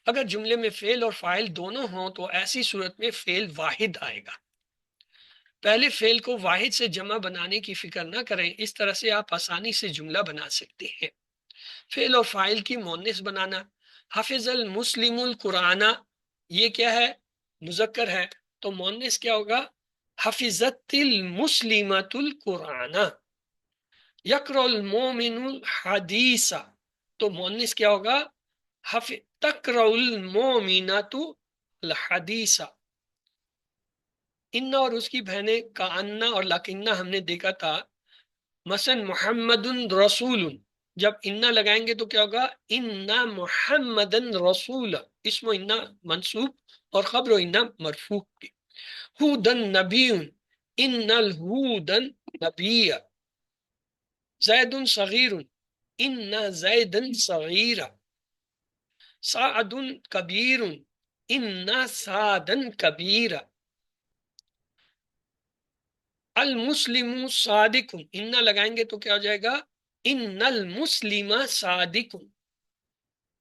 اگر جملے میں فعل اور فاعل دونوں ہوں تو ایسی صورت میں فعل واحد آئے گا. پہلے فعل کو واحد سے جمع بنانے کی فکر نہ کریں، اس طرح سے آپ آسانی سے جملہ بنا سکتے ہیں. فعل اور فاعل کی مؤنث بنانا. حفظ المسلم القرآن، یہ کیا ہے؟ مذکر ہے، تو مؤنث کیا ہوگا؟ حفظت المسلمۃ القرآن. یقرأ المومن الحدیث، تو مؤنث کیا ہوگا؟ تقرأ المومنۃ الحدیث. ان اور اس کی بہنیں کانا اور لکنہ ہم نے دیکھا تھا. مثلا محمد رسول، جب انا لگائیں گے تو کیا ہوگا؟ انا محمد رسول، اسم انا منصوب اور خبر انا مرفوع. ہودن نبی، ان الہودن نبی. زید صغیر، ان زید صغیر. سعد کبیر، ان سعدا کبیر. المسلم صادق، ان لگائیں گے تو کیا ہو جائے گا؟ ان المسلم صادق.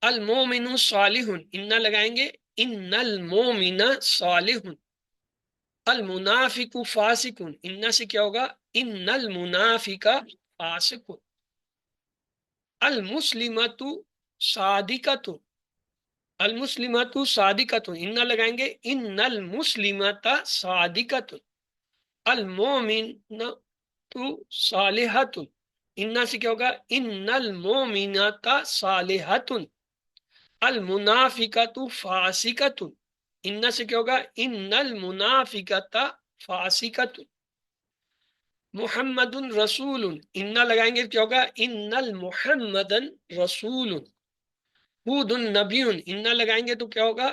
المومن صالح، ان لگائیں گے ان المومن صالح. المنافق فاسق، ان سے کیا ہوگا؟ ان المنافق فاسق. المسلمۃ صادقۃ، المسلمۃ صادقۃ، ان لگائیں گے ان المسلمۃ صادقۃ. المومن تو صالحۃ، ان سے کیا ہوگا؟ ان المومنات صالحۃ. المنافقۃ فاسقۃ، ان سے کیا ہوگا؟ ان المنافقۃ فاسقۃ. محمد رسول، ان لگائیں گے کیا ہوگا؟ ان المحمد رسول. ہود نبی، ان لگائیں گے تو کیا ہوگا؟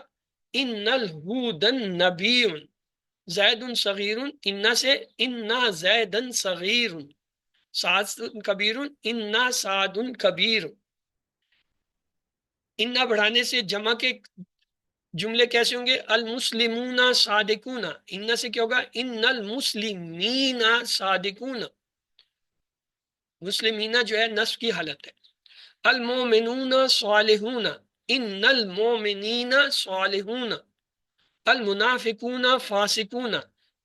ان الہود نبی. زید صغیر، ان سے ان زیدا صغیر. سعد کبیر، ان سعد کبیر. ان بڑھانے سے جمع کے جملے کیسے ہوں گے؟ المسلمون صادقون، ان سے کیا ہوگا؟ ان المسلمین صادقون. مسلمین جو ہے نصب کی حالت ہے. المومنون صالحون، ان المومنین صالحون. المنافقون فاسقون،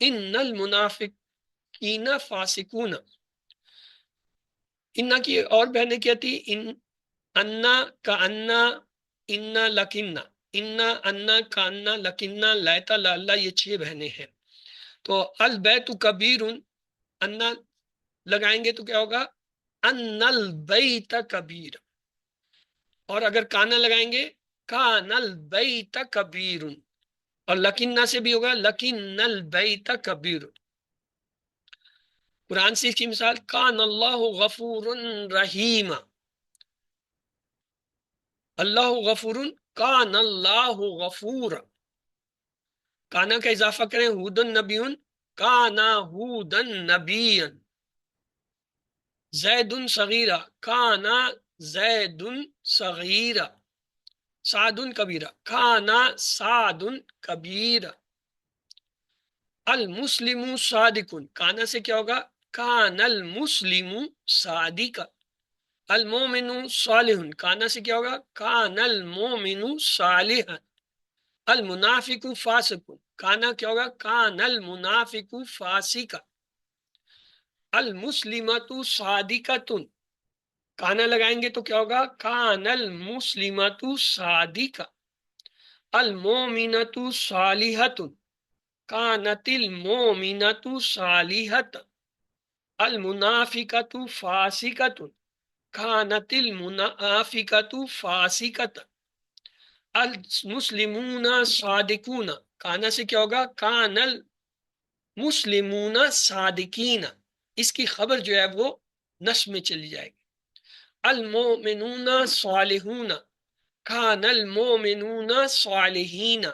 ان المنافقین فاسقون. ان کی اور بہنیں کیا تھی؟ انا کا انا، ان لکنہ، انا کا انا لکنہ لیتا لالا، یہ 6 بہنیں ہیں. تو البیت کبیر، انا لگائیں گے تو کیا ہوگا؟ ان البیت کبیر. اور اگر کانا لگائیں گے کان البیت کبیر. اور لکنہ سے بھی ہوگا لکن البیت کبیر. قرآن سے اس کی مثال کان اللہ غفور رحیم. اللہ غفور، کان اللہ غفور. کانا کا اضافہ کریں ہودن نبی، کانا ہودن نبی. زید صغیرہ، کانا زید صغیرہ. سعد کبیرہ، کانا سعد کبیرہ. المسلم صادق، کانا سے کیا ہوگا؟ کان المسلم صادق. المومن صالح، کانا سے کیا ہوگا؟ کان المومن صالحا. المنافق فاسق، کانا کیا ہوگا؟ کان المنافق فاسقا. المسلمۃ صادقۃ، کانا لگائیں گے تو کیا ہوگا؟ کان المسلمۃ صادقہ. المومنۃ صالحۃ، کانت المومنۃ صالحۃ. المنافقۃ فاسقۃ، کانت المنافقۃ فاسقۃ. المسلمون صادقون، کانا سے کیا ہوگا؟ کان المسلمون صادقین. اس کی خبر جو ہے وہ نصب میں چلی جائے گی. المومنون صالحون، کان المومنون صالحین.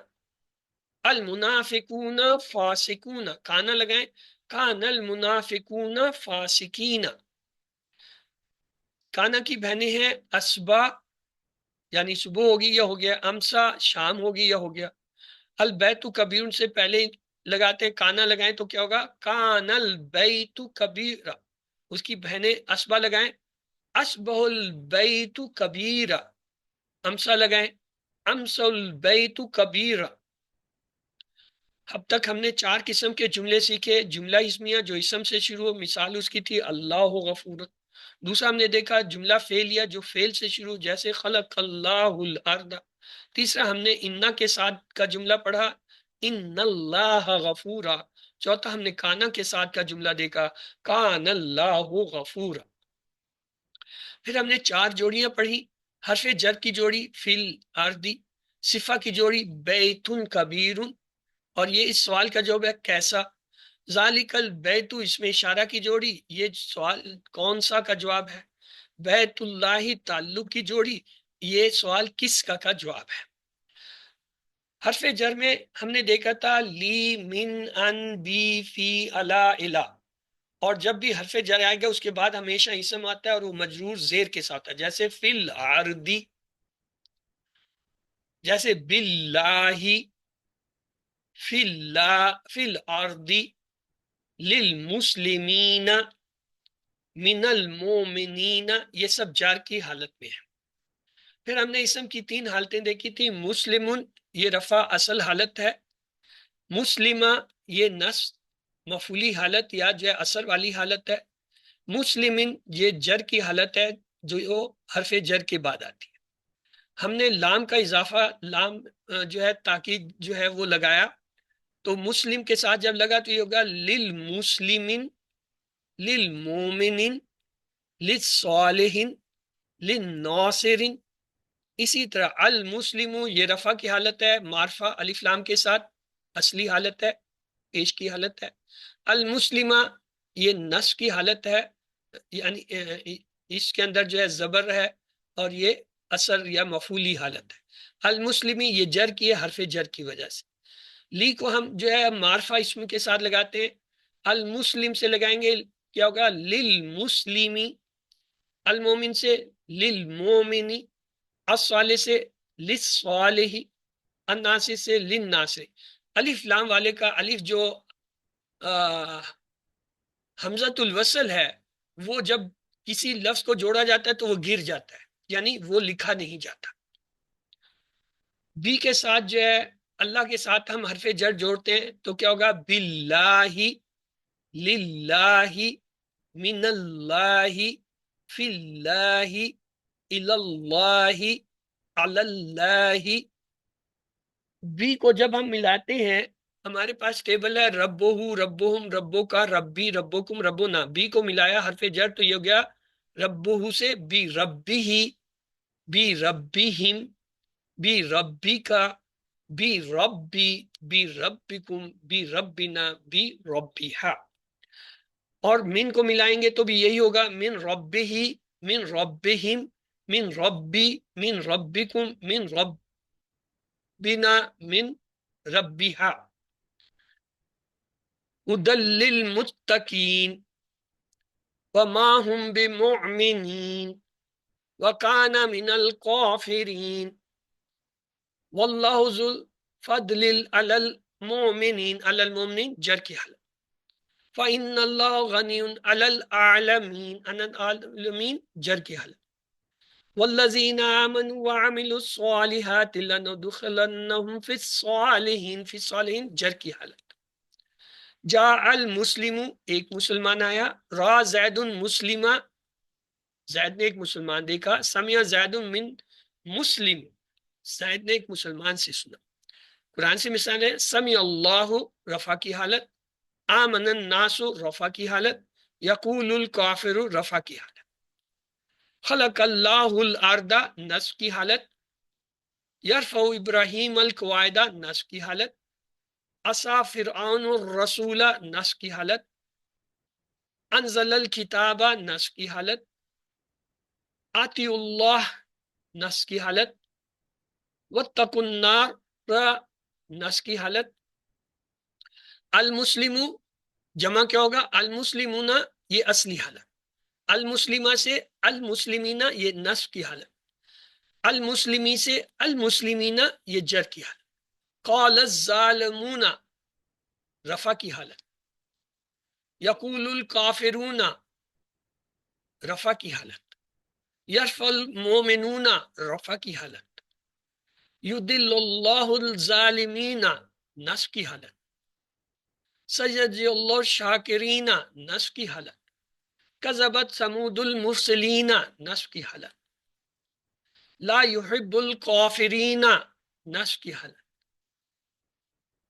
المنافقون فاسقون، کانا لگائیں، کان المنافقون فاسقین. کانا کی بہنیں ہیں اسبا یعنی صبح ہوگی یا ہو گیا، امسا شام ہوگی یا ہو گیا. البیت کبیر سے پہلے لگاتے ہیں، کانا لگائیں تو کیا ہوگا، کان البیت کبیر. اس کی بہنیں اسبا لگائیں، اسبہ البیت کبیر. امسا لگائیں، امسا البیت کبیر. اب تک ہم نے 4 قسم کے جملے سیکھے. جملہ اسمیہ جو اسم سے شروع ہو، مثال اس کی تھی اللہ غفور. دوسرا ہم نے دیکھا جملہ فعلیہ جو فعل سے شروع جیسے خلق اللہ الارض. تیسرا ہم نے انا کے ساتھ کا جملہ پڑھا ان اللہ غفورا. چوتھا ہم نے کانا کے ساتھ کا جملہ دیکھا کان اللہ غفورا. پھر ہم نے 4 جوڑیاں پڑھی. حرف جر کی جوڑی فی الارض، صفہ کی جوڑی بیت کبیر، اور یہ اس سوال کا جواب ہے کیسا. ذالک البیت اس میں اشارہ کی جوڑی، یہ سوال کون سا کا جواب ہے. بیت اللہ تعلق کی جوڑی، یہ سوال کس کا جواب ہے. حرف جر میں ہم نے دیکھا تھا لی من ان بی فی الا الا، اور جب بھی حرف جر آئے گا اس کے بعد ہمیشہ اسم آتا ہے اور وہ مجرور زیر کے ساتھ ہے، جیسے فی الارض، جیسے باللہ، فی الارض، للمسلمین، من المومنین، یہ سب جار کی حالت میں ہے. پھر ہم نے اسم کی 3 حالتیں دیکھی تھی. مسلمن یہ رفع اصل حالت ہے، مسلمہ یہ نصب مفعولی حالت یا جو ہے اثر والی حالت ہے، مسلمن یہ جر کی حالت ہے جو حرف جر کے بعد آتی ہے. ہم نے لام کا اضافہ، لام جو ہے تاکید جو ہے وہ لگایا، تو مسلم کے ساتھ جب لگا تو یہ ہوگا للمسلمین، للمومنین، للصالحین، للناصرین. اسی طرح المسلم یہ رفع کی حالت ہے، معرفہ الف لام کے ساتھ اصلی حالت ہے، پیش کی حالت ہے. المسلمہ یہ نصب کی حالت ہے، یعنی اس کے اندر جو ہے زبر ہے اور یہ اثر یا مفعولی حالت ہے. المسلمی یہ جر کی ہے حرف جر کی وجہ سے. لی کو ہم جو ہے معرفہ اسم کے ساتھ لگاتے ہیں، المسلم سے لگائیں گے کیا ہوگا للمسلمی، المومن سے للمومنی، الصالح سے للصالح، الناصر سے للناصر. الف لام والے کا الف جو حمزۃ الوصل ہے وہ جب کسی لفظ کو جوڑا جاتا ہے تو وہ گر جاتا ہے، یعنی وہ لکھا نہیں جاتا. بی کے ساتھ جو ہے اللہ کے ساتھ ہم حرف جر جوڑتے ہیں تو کیا ہوگا باللہ، للہ، من اللہ، فی اللہ، اللہ، علی اللہ. بی کو جب ہم ملاتے ہیں ہمارے پاس ٹیبل ہے ربہ، ربہم، ربو کا، ربی، ربکم، ربنا. بی کو ملایا حرف جر تو یہ ہو گیا ربہ سے بی ربی، بی ربیہم، بی ربی کا، بی ربی، بی ربکم، بی ربنا، بی ربیہا. اور من کو ملائیں گے تو بھی یہی ہوگا من ربہی، من ربہم، من ربی، من ربکم، من ربنا، من ربیہا. ہدی للمتقین وما هم بمؤمنین وکان من الکافرین واللہ ذو الفضل علی المؤمنین، علی المؤمنین جر کی حالت. فإن اللہ غنی علی العالمین، علی العالمین جر کی حالت. والذین آمنوا وعملوا الصالحات لندخلنهم فی الصالحین، فی الصالحین جر کی حالت. جاء المسلم ایک مسلمان آیا، را زید مسلمہ زید نے ایک مسلمان دیکھا، سمع زید من مسلم زید نے ایک مسلمان سے سنا. قرآن سے مثال ہے سمع اللہ رفع کی حالت، آمن الناس رفع کی حالت، یقول الکافر رفع کی حالت. خلق اللہ الارض نصب کی حالت، یرفع ابراہیم القواعد نصب کی حالت، عصا فرعون الرسول نصب کی حالت، انزل الکتاب نصب کی حالت، آتی اللہ نصب کی حالت، واتقوا النار نس کی حالت. المسلم جمع کیا ہوگا؟ المسلمون یہ اصلی حالت. المسلمہ سے المسلمین یہ نصب کی حالت. المسلمی سے المسلمین یہ جر کی حالت. قال الظالمون رفع کی حالت. یقول الکافرون رفع کی حالت. یرفع المؤمنون رفع کی حالت. یضل اللہ الظالمین نصب کی حالت. سیجزی اللہ الشاکرین نصب کی حالت. کذبت ثمود المرسلین نصب کی حالت. لا يحب الکافرین نصب کی حالت.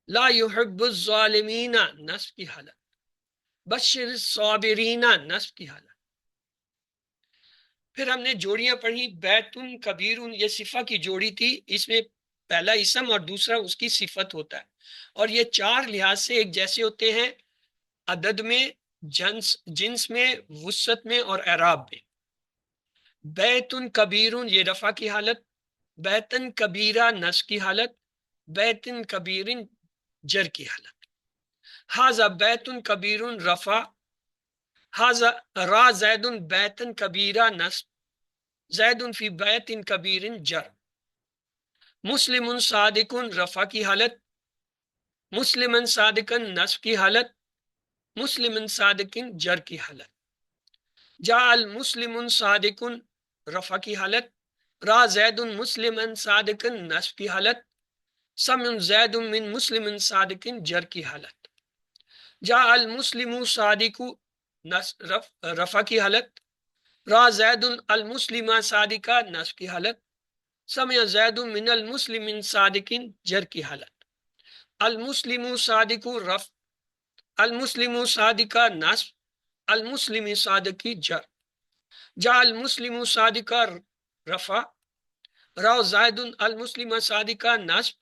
لا يحب الظالمین نصب کی حالت. بشر الصابرین نصب کی حالت. پھر ہم نے جوڑیاں پڑھی. بیتن کبیرن یہ صفہ کی جوڑی تھی، اس میں پہلا اسم اور دوسرا اس کی صفت ہوتا ہے، اور یہ چار لحاظ سے ایک جیسے ہوتے ہیں، عدد میں، جنس میں، وسعت میں اور اعراب میں. بیتن کبیرن یہ رفع کی حالت، بیتن کبیرہ نصب کی حالت، بیتن کبیرن جر کی حالت. حاذا بیتن کبیرن رفع، حاذا را زیدن بیتن کبیرہ نصب، زیدن فی بیتن کبیرن جر. مسلم صادقن رفع کی حالت، مسلمن صادقن نصب کی حالت، مسلمن صادقن جر کی حالت. جعل مسلم صادقن رفع کی حالت، را زید مسلمن صادقن نصب کی حالت، سمع زید من مسلم صادقن جر کی حالت. جعل مسلم صادق رفع کی حالت، را زید المسلم صادقہ نصب کی حالت، سمع زید من المسلم صادقن جر کی حالت. المسلم صادق رفع، المسلم صادقہ نصب، المسلم صادقی جر. جعل مسلم صادقہ رفع، را زید المسلم صادقہ نصب،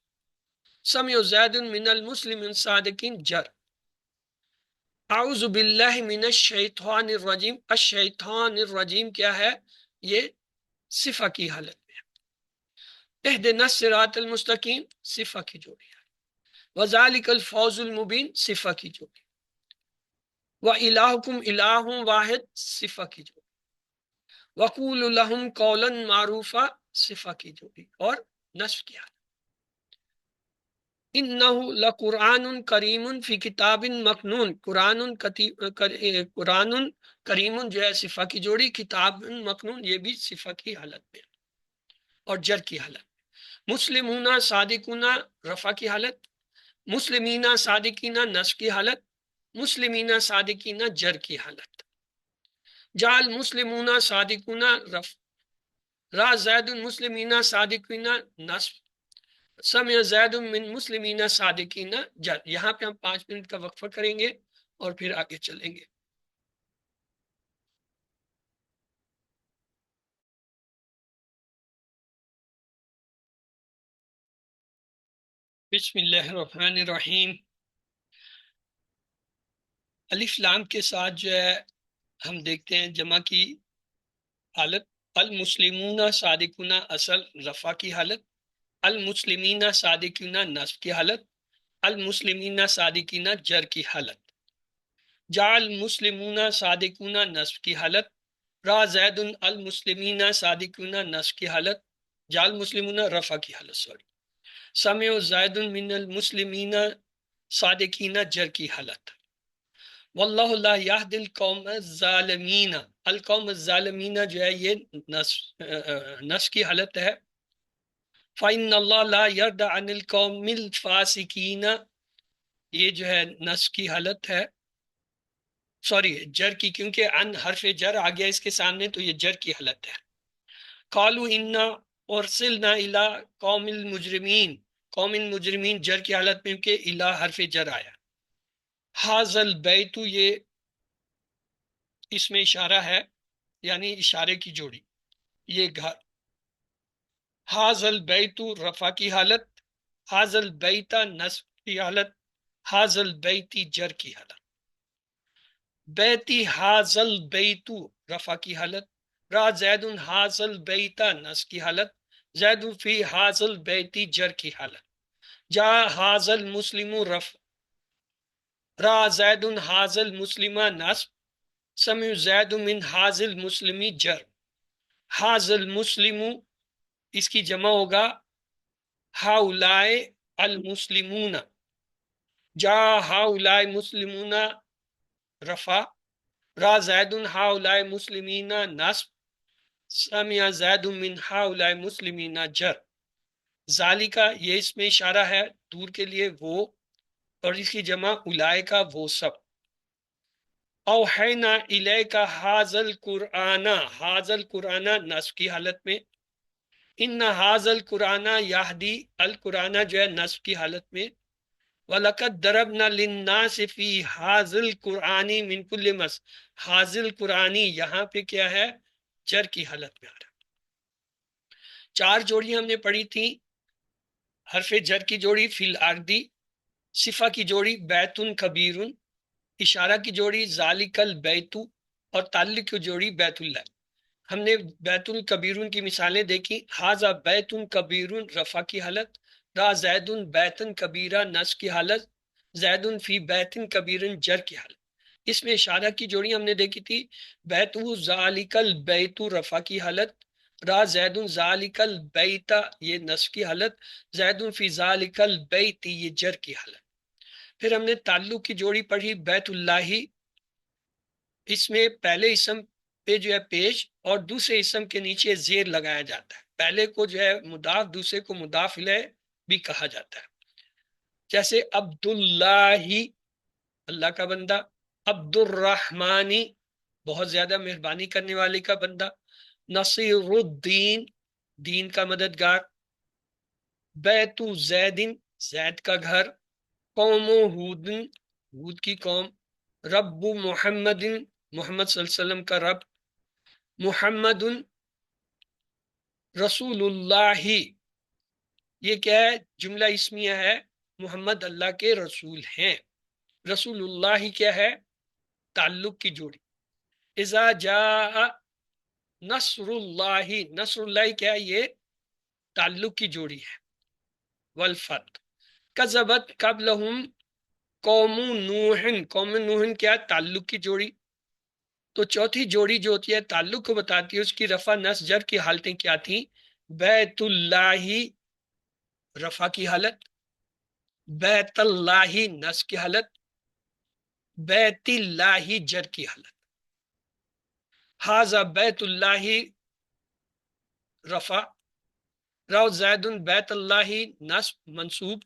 سمع زید من المسلم صادقین جر. اعوذ باللہ من الشیطان الرجیم. الشیطان الرجیم کیا ہے؟ یہ صفہ کی حالت میں. اہدنا الصراط المستقیم صفہ کی جوڑی ہے. وذالک الفوز المبین صفہ کی جوڑی. وَإِلَٰهُكُمْ إِلَٰهٌ واحد صفہ کی جوڑی. وَقُولُ لَهُمْ قَوْلًا مَعْرُوفًا صفہ کی جوڑی اور نصب کیا. إِنَّهُ لَقُرْآنٌ كَرِيمٌ فِي كِتَابٍ مَكْنُونٍ. قرآن کریم جو ہے صفہ کی جوڑی، کتاب مکنون یہ بھی صفہ کی حالت میں اور جر کی حالت. مسلمون صادقون رفع کی حالت، مسلمین صادقین نصب کی حالت، مسلمین صادقین جر کی حالت. جعل مسلمون صادقون رفع، را زید مسلمین صادقین نصب، سمع زید من مسلمین صادقین جر. یہاں پہ ہم 5 منٹ کا وقفہ کریں گے اور پھر آگے چلیں گے. بسم اللہ الرحمن الرحیم. الف لام کے ساتھ جو ہے ہم دیکھتے ہیں جمع کی حالت. المسلمون صادقون اصل رفع کی حالت، المسلمین صادقین نصب کی حالت، المسلمین صادقین جر کی حالت. جعل مسلمون صادقون نصب کی حالت، را زید المسلمین صادقون نصب کی حالت، جعل مسلمون رفع کی حالت. سمع زید من المسلمین صادقین جر کی حالت. واللہ لا یہدی القوم الظالمین. القوم الظالمین جو ہے یہ نصب کی حالت ہے. فإن اللہ لا یرضی عن القوم الفاسقین یہ جو ہے نصب کی حالت ہے، سوری جر کی، کیونکہ ان حرف جر آ گیا اس کے سامنے تو یہ جر کی حالت ہے. قالوا انا ارسلنا الی قوم المجرمین، قوم المجرمین جر کی حالت میں کہ الی حرف جر آیا. حاذا البیت یہ اس میں اشارہ ہے، یعنی اشارے کی جوڑی، یہ گھر. حاذا البیت رفع کی حالت، حاذا البیت نصب کی حالت، حاذا البیت جر کی حالت. بیتی حاذا البیت رفع کی حالت، را زید حاذا البیت نصب کی حالت، زید فی حاذا البیت جر کی حالت. جا حاضل مسلم رف، را زید حاضل مسلمہ نصب، سمع زید من حاضل مسلمی جر، حاضل مسلم اس کی جمع ہوگا ہاؤلائے المسلمون، جا ہاؤلائے مسلمون رفع، را زید ہاؤلائے مسلمین نصب، سمع زید من ہاؤلائے مسلمین جر، ذالکا یہ اس میں اشارہ ہے دور کے لیے وہ، اور اس کی جمع اولائے کا وہ سب، اوحینا الیکا حاضل قرآن، حاضل قرآن نصب کی حالت میں، ان حاضل قرآن یہدی، القرآن جو ہے نصب کی حالت میں، وَلَقَدْ دَرَبْنَا لِلنَّاسِ فِي حَاذِل الْقُرْآنِ مِنْ كُلِّ مَثَلٍ، حاضل قرآنی یہاں پہ کیا ہے؟ جر کی حالت میں آ رہا ہے۔ چار جوڑیاں ہم نے پڑھی تھی، حرف جر کی جوڑی فی الارضی، صفہ کی جوڑی بیتن کبیرن، اشارہ کی جوڑی ذالک البیت، اور تعلق کی جوڑی بیت اللہ۔ ہم نے بیت الکبیرن کی مثالیں دیکھی، حاذا بیت کبیرن رفع کی حالت، را زیدن بیتن کبیرہ نصب کی حالت، زیدن فی بیتن کبیرن جر کی حالت۔ اس میں اشارہ کی جوڑی ہم نے دیکھی تھی، بیت ذالک البیت رفع کی حالت، را زیدن ذالک البیت یہ نصب کی حالت، زیدن فی ذالک البیت یہ جر کی حالت۔ پھر ہم نے تعلق کی جوڑی پڑھی بیت اللہ، اس میں پہلے اسم پہ جو ہے پیش اور دوسرے اسم کے نیچے زیر لگایا جاتا ہے، پہلے کو جو ہے مضاف دوسرے کو مضاف الیہ بھی کہا جاتا ہے، جیسے عبداللہ اللہ کا بندہ، عبد الرحمانی بہت زیادہ مہربانی کرنے والے کا بندہ، نصیر الدین دین کا مددگار، بیت زیدن زید کا گھر، قوم ہود ہود کی قوم، رب محمد محمد صلی اللہ علیہ وسلم کا رب، محمد رسول اللہ یہ کیا ہے؟ جملہ اسمیہ ہے، محمد اللہ کے رسول ہیں، رسول اللہ کیا ہے؟ تعلق کی جوڑی، اذا جاء نصر اللہ، نصر اللہ کیا ہے؟ یہ تعلق کی جوڑی ہے، والفتح، کذبت قبلہم قوم نوح، قوم نوح کیا تعلق کی جوڑی۔ تو چوتھی جوڑی جو ہوتی ہے تعلق کو بتاتی ہے، اس کی رفع نصب جر کی حالتیں کیا تھیں؟ بیت اللہ رفع کی حالت، بیت اللہ نصب کی حالت، بیت اللہ جر کی حالت۔ حاذا بیت اللہ رفع، رو زید بیت اللہ نصب منصوب،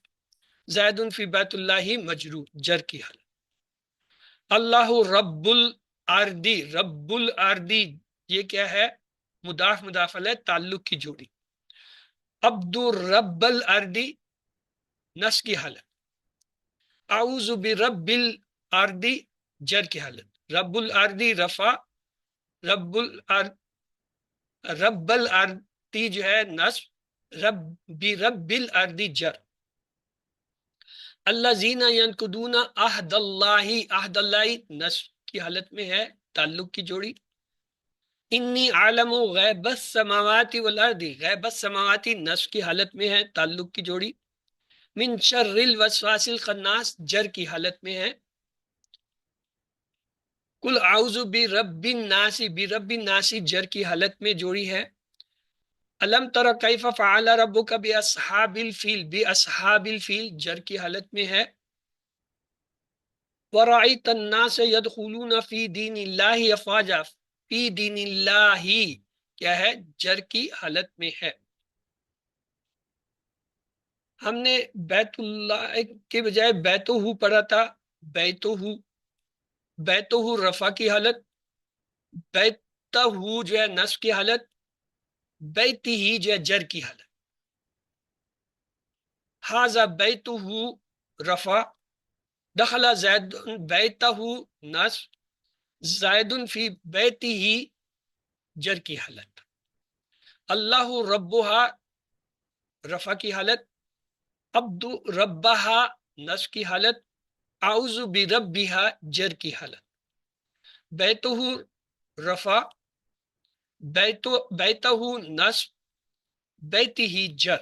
زید فی بیت اللہ مجرور جر کی حالت۔ اللہ رب الارضی، رب الارضی یہ کیا ہے؟ مضاف مضاف الیہ تعلق کی جوڑی، عبد رب الارضی نصب کی حالت، اعوذ برب الارضی جر کی حالت، رب الارضی رفع، رب الارضی جو ہے نصب، برب الارضی جر۔ الذین ینقضون عہد اللہ، عہد اللہ نصب کی حالت میں ہے تعلق کی جوڑی، انی عالم غیب السماوات والارض، غیب السماوات نصب کی حالت میں ہے تعلق کی جوڑی، من شر الوسواس الخناس جر کی حالت میں ہے، قل اعوذ برب الناس، برب الناس جر کی حالت میں جوڑی ہے، الم تر کیف فعل ربک باصحاب الفیل، باصحاب الفیل جر کی حالت میں ہے، وَرَأَيْتَ النَّاسَ يَدْخُلُونَ فِي دِينِ اللَّهِ أَفْوَاجًا، فی دین اللہ کیا ہے؟ جر کی حالت میں ہے۔ ہم نے بیت اللہ کے بجائے بیتہو پڑھا تھا، بیتہو، بیتہو رفع کی حالت، بیتہو جو ہے نصب کی حالت، بیتہی جو ہے جر کی حالت۔ حاذا بیتہو رفع، دخل زید بیتہو نصب، زید فی بیتہی جر کی حالت۔ اللہ ربہا رفع کی حالت، عبد ربہا نصب کی حالت، اعوذ بربہا جر کی حالت۔ بیتہو رفع، بیتہو نصب، بیتہی جر۔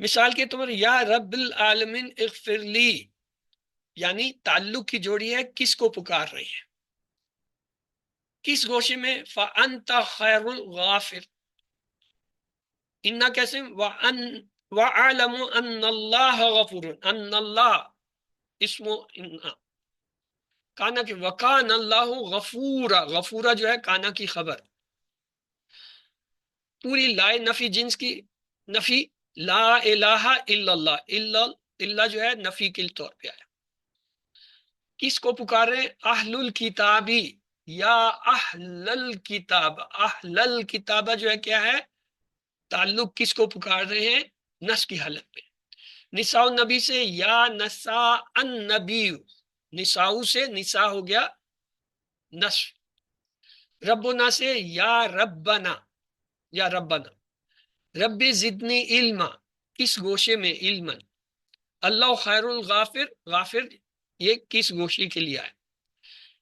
مثال کے طور پر یا رب العالمین اغفر لی، یعنی تعلق کی جوڑی ہے، کس کو پکار رہے ہیں، کس گوشے میں؟ فَأَنْتَ خَيْرُ الغافر، اِنَّا کیسے؟ وَأَعْلَمُ أَنَّ اللَّهَ غَفُورٌ، أَنَّ اللَّهَ اسم اِنَّا کانا کی، وَكَانَ اللَّهُ غَفُورًا، غفورا جو ہے کانا کی خبر، پوری لائے نفی جنس کی نفی، لا الہ الا اللہ، الا جو ہے نفی کے طور پہ آیا۔ کس کو پکار رہے ہیں؟ اہل الکتابی، یا اہل الکتاب، اہل الکتاب جو ہے کیا ہے؟ تعلق کس کو پکار رہے ہیں؟ نس کی حالت میں۔ نساء النبی سے یا نساء النبی، نساء سے نساء ہو گیا نس۔ ربنا سے یا ربنا، یا ربنا۔ رب زدنی علما، کس گوشے میں؟ علما۔ اللہ خیر الغافر، غافر یہ کس گوشے کے لیے آئے؟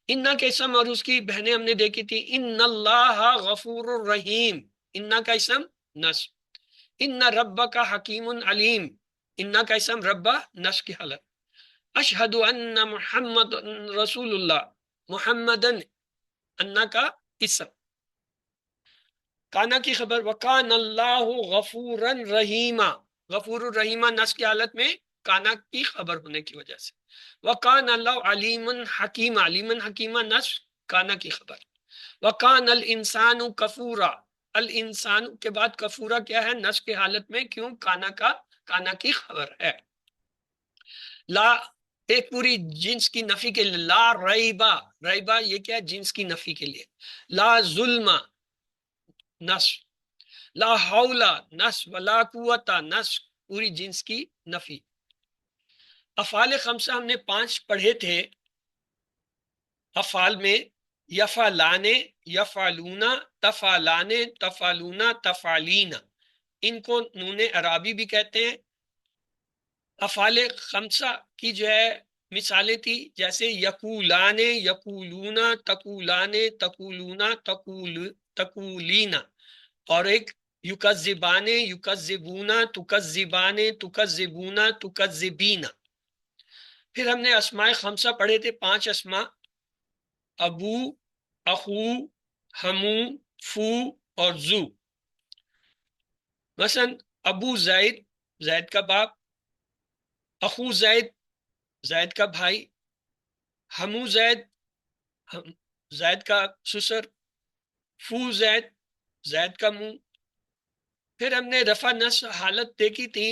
انا کا اسم اور اس کی بہنیں ہم نے دیکھی تھی، ان اللہ غفور الرحیم، انا کا اسم نس، ان رب کا حکیم علیم، انا کا اسم ربا نس کی حالت۔ اشہد ان محمد رسول اللہ، محمدن انا کا اسم، کانا کی خبر، وکان اللہ غفورا رحیما، غفور الرحیمہ نس کی حالت میں کانا کی خبر ہونے کی وجہ سے۔ وکان اللہ علیم حکیم، علیم حکیمہ نس کانا کی خبر۔ وکان الانسان کفورا، الانسان کے بعد کفورا کیا ہے؟ نس کی حالت میں، کیوں؟ کانا کی خبر ہے۔ لا ایک پوری جنس کی نفی کے لیے، لا ریبا، ریبا یہ کیا ہے؟ جنس کی نفی کے لیے۔ لا ظلم نس، لا حول نس، ولا قوت نس، پوری جنس کی نفی۔ افعال خمسہ ہم نے 5 پڑھے تھے، افعال میں یفعلان، یفعلون، تفعلان، تفعلون، تفعلین، ان کو نون عرابی بھی کہتے ہیں۔ افعال خمسہ کی جو ہے مثالیں تھی، جیسے یقولان، یقولون، تقولان، تقولون، تقولین، اور ایک یکذبان، یکذبون، تکذبان، تکذبون، تکذبین۔ پھر ہم نے اسماء خمسہ پڑھے تھے، 5 اسماء، ابو، اخو، ہمو، فو اور زو۔ مثلا ابو زید، زید کا باپ، اخو زید، زید کا بھائی، ہمو زید، زید کا سسر، فو زید، زید کا منہ۔ پھر ہم نے رفع نس حالت دیکھی تھی،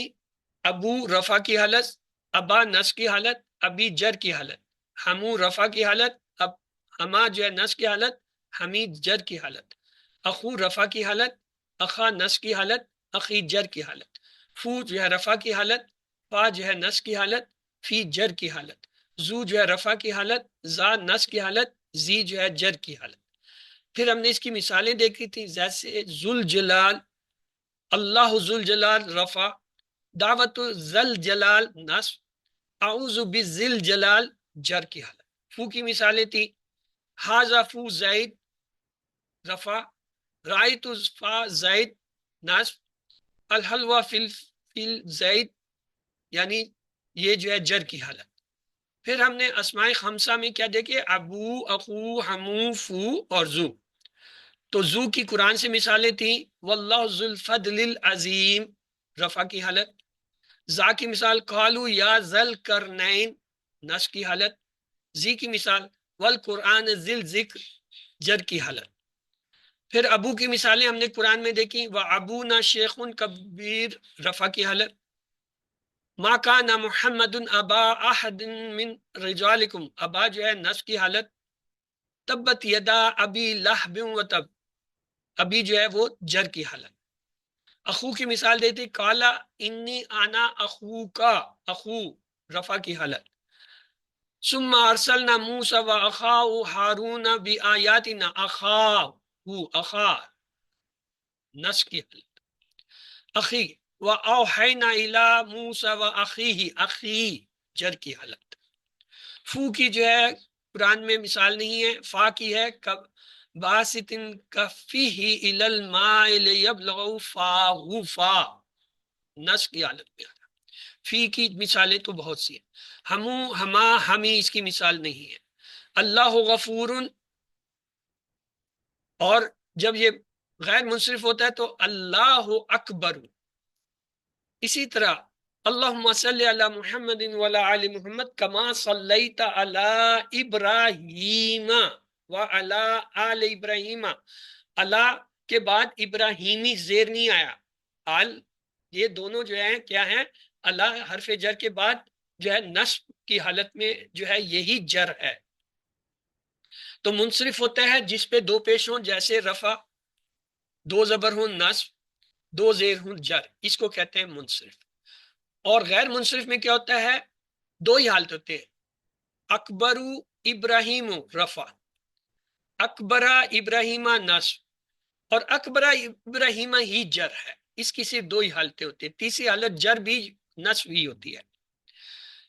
ابو رفع کی حالت، ابا نس کی حالت، ابی جر کی حالت، ہمو رفع کی حالت، اب ہما جو ہے نس کی حالت، حمید جر کی حالت، اخو رفع کی حالت، اخا نس کی حالت، اخی جر کی حالت، فو جو ہے رفع کی حالت، فا جو ہے نس کی حالت، فی جر کی حالت، زو جو ہے رفع کی حالت، زا نس کی حالت، زی جو ہے جر کی حالت۔ پھر ہم نے اس کی مثالیں دیکھی تھی، جیسے ذل جلال، اللہ ذل جلال رفع، دعوت ذل جلال نصب، اعوذ بذل جلال جر کی حالت۔ فو کی مثالیں تھی، حاذا فو زید رفع، رائت فا زید نصب، الحلوہ فی زید، یعنی یہ جو ہے جر کی حالت۔ پھر ہم نے اسماء خمسہ میں کیا دیکھے؟ ابو، اخو، ہمو، فو اور زو۔ تو زو کی قرآن سے مثالیں تھیں، واللہ ذو الفضل العظیم رفع کی حالت۔ زا کی مثال قالوا یا ذل کرنین نصب کی حالت۔ زی کی مثال والقرآن ذل ذکر جر کی حالت۔ پھر ابو کی مثالیں ہم نے قرآن میں دیکھی، وَأَبُونَا شیخٌ کبیر رفع کی حالت۔ ما کان محمد ابا احد من رجالکم، ابا جو ہے نصب کی حالت۔ تبت یدا ابی لہب وتب، ابھی جو ہے وہ جر کی حالت۔ اخو کی مثال دیتی، کالا انی انا اخو کا، اخو رفع کی حالت۔ ثم ارسلنا موسیٰ و اخاہ ہارون بآیاتنا، اخاہ اخا نس کی حالت۔ اخی و اوحینا الی موسیٰ و اخیہ، اخی جر کی حالت۔ فو کی جو ہے قرآن میں مثال نہیں ہے، فا کی ہے، باسط کفیہ الی الماء لیبلغ فاہ فا، نس کی حالت میں آتا۔ فی کی مثالیں تو بہت سی ہیں، ہمو ہما ہمی اس کی مثال نہیں ہے۔ اللہ غفور، اور جب یہ غیر منصرف ہوتا ہے تو اللہ اکبر۔ اسی طرح اللہم صلی علی محمد وعلی آل محمد کما صلیت علی ابراہیم وعلی آل ابراہیم، اللہ کے بعد ابراہیمی زیر نہیں آیا، آل یہ دونوں جو ہیں کیا ہیں، اللہ حرف جر کے بعد جو ہے نصب کی حالت میں جو ہے یہی جر ہے۔ تو منصرف ہوتا ہے جس پہ دو پیش ہوں، جیسے رفع، دو زبر ہوں نصب، دو زیر ہوں جر، اس کو کہتے ہیں منصرف۔ اور غیر منصرف میں کیا ہوتا ہے، دو ہی حالت ہوتے ہیں، اکبر ابراہیم رفع، اکبر ابراہیم نصب، اور اکبر ابراہیم ہی جر ہے۔ اس کی صرف دو ہی حالتیں ہوتی ہیں، تیسری حالت جر بھی نصب ہی ہوتی ہے۔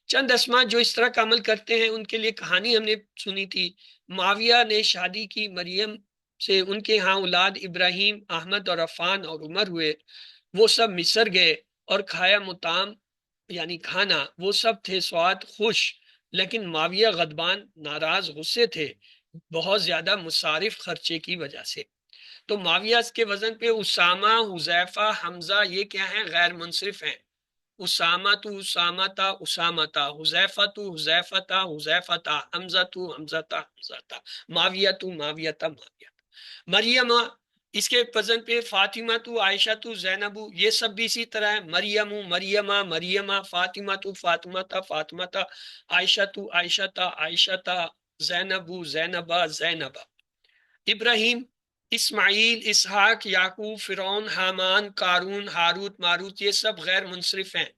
چند اسماء جو اس طرح کا عمل کرتے ہیں ان کے لیے کہانی ہم نے سنی تھی۔ معاویہ نے شادی کی مریم سے، ان کے ہاں اولاد ابراہیم، احمد اور عفان اور عمر ہوئے، وہ سب مصر گئے اور کھایا مطعم یعنی کھانا، وہ سب تھے سواد خوش، لیکن معاویہ غضبان ناراض غصے تھے بہت زیادہ مصارف خرچے کی وجہ سے۔ تو معاویہ کے وزن پہ اسامہ، حذیفہ، حمزہ یہ کیا ہیں، غیر منصرف ہیں۔ اسامہ تو اسامہ تا اسامہ تا، حذیفہ تو حذیفہ تا حذیفہ تا، حمزہ تو حمزہ تا حمزہ تا، معاویہ تو معاویہ تا معاویہ تا۔ مریم اس کے وزن پہ فاطمہ تو عائشہ تو زینب، یہ سب بھی اسی طرح ہے، مریم مریمہ مریمہ، فاطمہ تو فاطمہ تا فاطمہ تا، عائشہ تو عائشہ تا عائشہ تا، زینب زینبہ زینبہ۔ ابراہیم، اسماعیل، اسحاق، یعقوب، فرعون، حامان، قارون، ہاروت، ماروت یہ سب غیر منصرف ہیں۔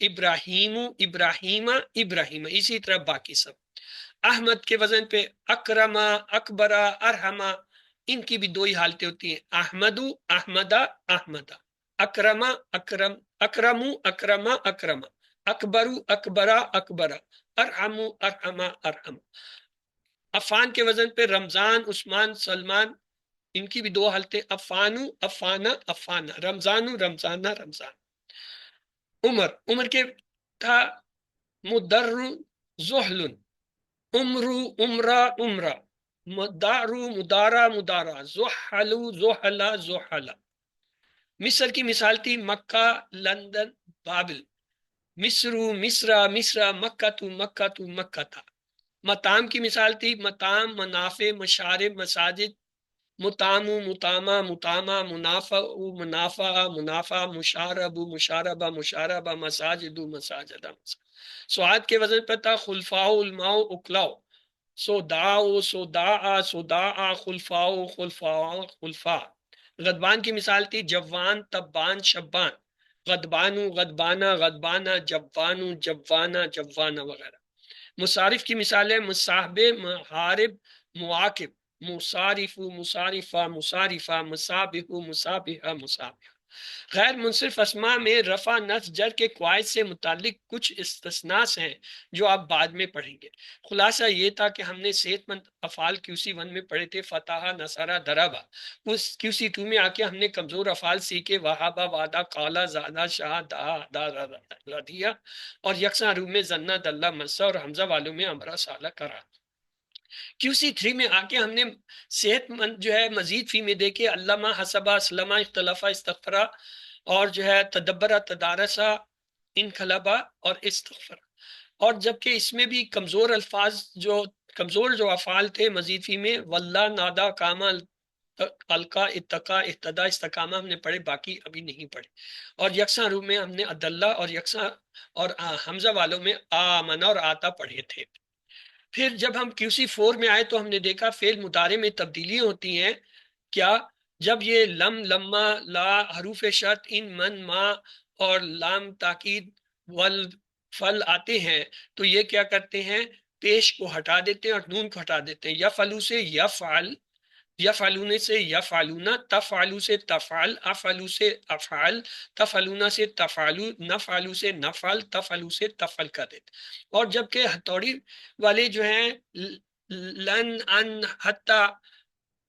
ابراہیم ابراہیم ابراہیم، اسی طرح باقی سب۔ احمد کے وزن پہ اکرما، اکبرا، ارحما، ان کی بھی دو ہی حالتیں ہوتی ہیں، احمدو احمدہ احمدہ، اکرما اکرم اکرمو اکرما اکرما، اکبرو اکبرا اکبرا، ارحمو ارحما ارحم۔ عفان کے وزن پہ رمضان، عثمان، سلمان، ان کی بھی دو حالتیں، افانو افانا افانا، رمضانو رمضانہ رمضان۔ عمر، عمر کے تھا مدر زحل، عمرو عمرہ عمرہ، مدارو مدارا مدارا، زحلو زحلا زحلا۔ مصر کی مثال تھی مکہ، لندن، بابل، مصرو مصرا مصرا، مکہ تو مکہ تو مکہ تھا۔ مطعم کی مثال تھی مطعم، منافع، مشارب، مساجد، مطامو مطامہ مطامہ، منافع منافع منافع، مشارب مشاربہ مشاربہ، مساجد مساجدہ۔ سعاد کے وزن پر تھا خلفاء الماء اکلاؤ، سوداء سوداء سوداء، خلفاء خلفاء خلفاء۔ غضبان کی مثال تھی جوان، تبان، شبان، غضبانو غضبانہ غضبانہ، جوانو جوانہ جوانہ وغیرہ۔ مصارف کی مثالیں مصاحب، محارب، مواقب، مصارف مصارفہ مصارفہ، مصابح مصابحہ مصابحہ۔ غیر منصرف اسماء میں رفع، نصب، جر کے قواعد سے متعلق کچھ استثناء ہیں جو آپ بعد میں پڑھیں گے۔ خلاصہ یہ تھا کہ ہم نے صحت مند افعال QC1 میں پڑھے تھے، فتح، نصرہ، ضربہ۔ اس QC2 میں آ کے ہم نے کمزور افعال سیکھے، وہابہ، وعدہ، قالا، زادہ، شاہ، دعا، رضیہ، اور یکساں روح میں زنہ، دلہ، مسہ، اور حمزہ والوں میں امرا، سالہ، کرا۔ QC3 میں آ کے ہم نے صحت مند جو ہے مزید فی میں دیکھے، علامہ، حسبہ، اسلمہ، اختلافہ، استغفرہ، اور جو ہے تدبرہ، تدارسہ، انقلبہ اور استغفرہ۔ اور جبکہ اس میں بھی کمزور الفاظ جو افعال تھے مزید فی میں، واللہ، نادا، کاما، القا، اتقا، اہتدا، استقامہ ہم نے پڑھے، باقی ابھی نہیں پڑھے۔ اور یکساں روح میں ہم نے عدلہ اور یکساں اور حمزہ والوں میں آمنہ اور آتا پڑھے تھے۔ پھر جب ہم QC4 میں آئے تو ہم نے دیکھا فعل مضارع میں تبدیلیاں ہوتی ہیں۔ کیا؟ جب یہ لم، لما، لا، حروف شرط، ان، من، ما اور لام تاکید والفل آتے ہیں تو یہ کیا کرتے ہیں، پیش کو ہٹا دیتے ہیں اور نون کو ہٹا دیتے ہیں۔ یفعلو سے یفعل، یفعلون سے یفعلون، تفعلو سے تفعل، افعلو سے افعل، تفعلون سے تفعلو، نفعلو سے نفعل، تفعلو سے تفعل کر دیتے۔ اور جبکہ ہتھوڑی والے جو ہیں لن، ان، حتی،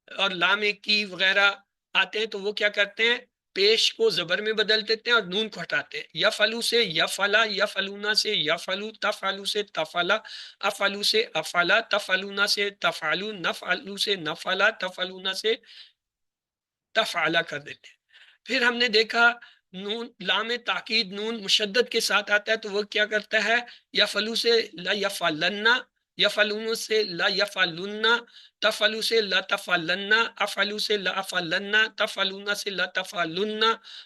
اور لام کی وغیرہ آتے ہیں تو وہ کیا کرتے ہیں، پیش کو زبر میں بدل دیتے ہیں اور نون کو ہٹاتے ہیں. یفعلو سے یفعلا، یفعلونا سے یفعلو، تفعلو سے تفعلا، افعلو سے افعلا، تفعلونا سے تفعلو، نفعلو سے نفعلا، تفعلونا سے تفعلا کر دیتے ہیں. پھر ہم نے دیکھا نون لام تاکید نون مشدد کے ساتھ آتا ہے تو وہ کیا کرتا ہے، یفعلو سے لا یفعلن، یفعلون سے لا یفعلن، تفعلو سے لا تفعلن، افعلو سے لا افعلن، تفعلون سے لا تفعلن،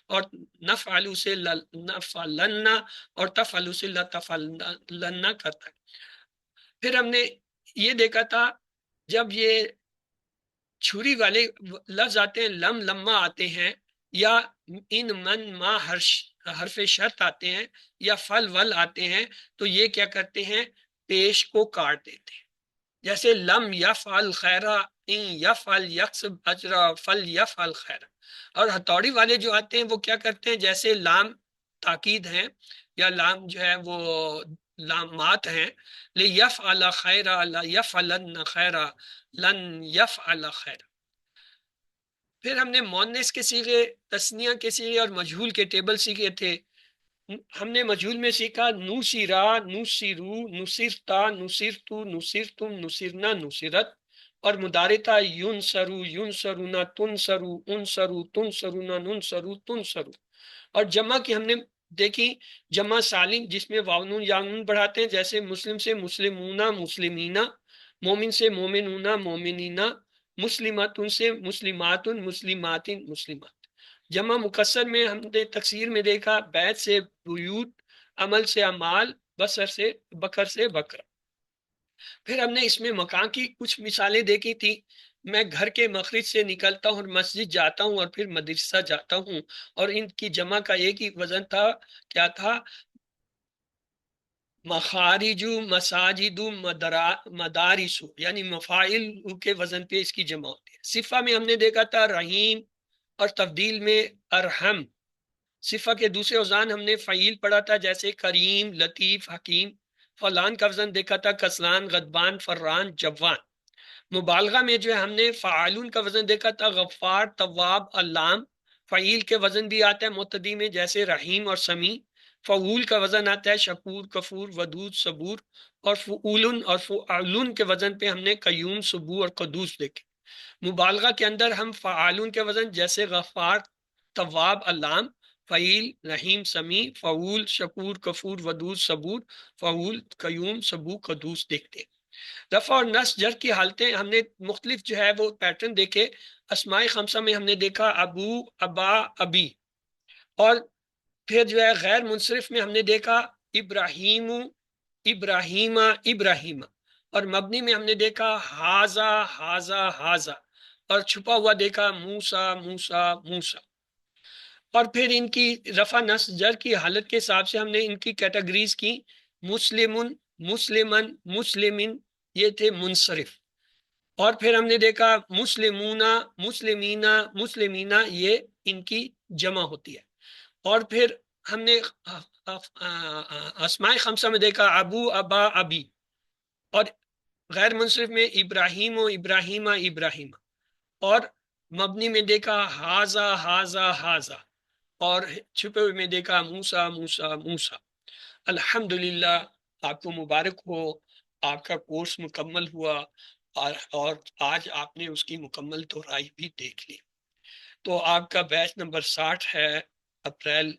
اور نفعلو سے لا نفعلن، اور تفعلو سے لا تفعلن کرتا ہے. پھر ہم نے یہ دیکھا تھا جب یہ چھری والے لفظ آتے ہیں، لم لما آتے ہیں، یا ان من ما حرف شرط آتے ہیں، یا فل ول آتے ہیں، تو یہ کیا کرتے ہیں، پیش کو کاٹ دیتے ہیں. جیسے لم یفعل خیرا، ان یفعل یکسب اجرا، فل یفعل خیرا. اور ہتھوڑی والے جو آتے ہیں وہ کیا کرتے ہیں، جیسے لام تاکید ہیں یا لام جو ہے وہ لامات ہیں، لیفعل خیرا، لا یفعلن خیرا، لن یفعل خیرا. پھر ہم نے مؤنث کے صیغے، تثنیہ کے صیغے اور مجہول کے ٹیبل سیکھے تھے. ہم نے مجہول میں سیکھا نوسیرا، نوسیرو، نصرتا، نصرتو، نصرتم، نصرنا، نصرت. اور مدارتا ینصرو، ینصرونا، تنصرو، انصرو، تنصرونا، ننصرو، تنصرو. اور جمع کی ہم نے دیکھی جمع سالم جس میں واو نون یا نون بڑھاتے ہیں، جیسے مسلم سے مسلمونا، مسلمینا، مومن سے مومنونا، مومنینا، مسلمات سے مسلمات، مسلمات، مسلمات. جمع مکسر میں ہم نے تکسیر میں دیکھا بیت سے بیوت، عمل سے عمال، بصر سے بکر سے بکر. پھر ہم نے اس میں مکان کی کچھ مثالیں دیکھی تھی. میں گھر کے مخرج سے نکلتا ہوں اور مسجد جاتا ہوں اور پھر مدرسہ جاتا ہوں، اور ان کی جمع کا ایک ہی وزن تھا، کیا تھا، مخارج، مساجد، مدارس، یعنی مفاعل کے وزن پہ اس کی جمع ہوتی ہے. صفہ میں ہم نے دیکھا تھا رحیم، اور تبدیل میں ارحم. صفہ کے دوسرے اوزان ہم نے فعیل پڑھا تھا، جیسے کریم، لطیف، حکیم. فلان کا وزن دیکھا تھا کسلان، غضبان، فران، جوان. مبالغہ میں جو ہے ہم نے فعالون کا وزن دیکھا تھا غفار، تواب، علام. فعیل کے وزن بھی آتا ہے متعدی میں، جیسے رحیم اور سمیع. فعول کا وزن آتا ہے شکور، کفور، ودود، صبور. اور فعولن اور فعلون کے وزن پہ ہم نے قیوم، صبور اور قدوس دیکھے. مبالغہ کے اندر ہم فعالون کے وزن جیسے غفار، تواب، علام. فعیل رحیم، سمیع. فعول شکور، کفور، ودود، صبور. فعول قیوم، صبور، قدوس دیکھتے. رفع اور نصب جر کی حالتیں ہم نے مختلف جو ہے وہ پیٹرن دیکھے. اسماء خمسہ میں ہم نے دیکھا ابو، ابا، ابی. اور پھر جو ہے غیر منصرف میں ہم نے دیکھا ابراہیم، ابراہیمہ، ابراہیمہ. اور مبنی میں ہم نے دیکھا ہاذا، ہاذا، ہاذا. اور چھپا ہوا دیکھا موسیٰ، موسیٰ، موسیٰ. اور پھر ان کی رفع نصب جر کی حالت کے حساب سے ہم نے ان کی کیٹیگریز کی. مسلمن، مسلمن، مسلمن، یہ تھے منصرف. اور پھر ہم نے دیکھا مسلمونہ، مسلمینہ، مسلمینہ، یہ ان کی جمع ہوتی ہے. اور پھر ہم نے اسماء خمسہ میں دیکھا ابو، ابا، ابی. اور غیر منصرف میں ابراہیم و ابراہیمہ، ابراہیمہ. اور مبنی میں دیکھا ہاذا، ہاذا، ہاذا. اور چھپے ہوئے میں دیکھا موسیٰ، موسیٰ، موسیٰ. الحمدللہ، آپ کو مبارک ہو، آپ کا کورس مکمل ہوا، اور آج آپ نے اس کی مکمل دہرائی بھی دیکھ لی. تو آپ کا بیچ نمبر 60 ہے. اپریل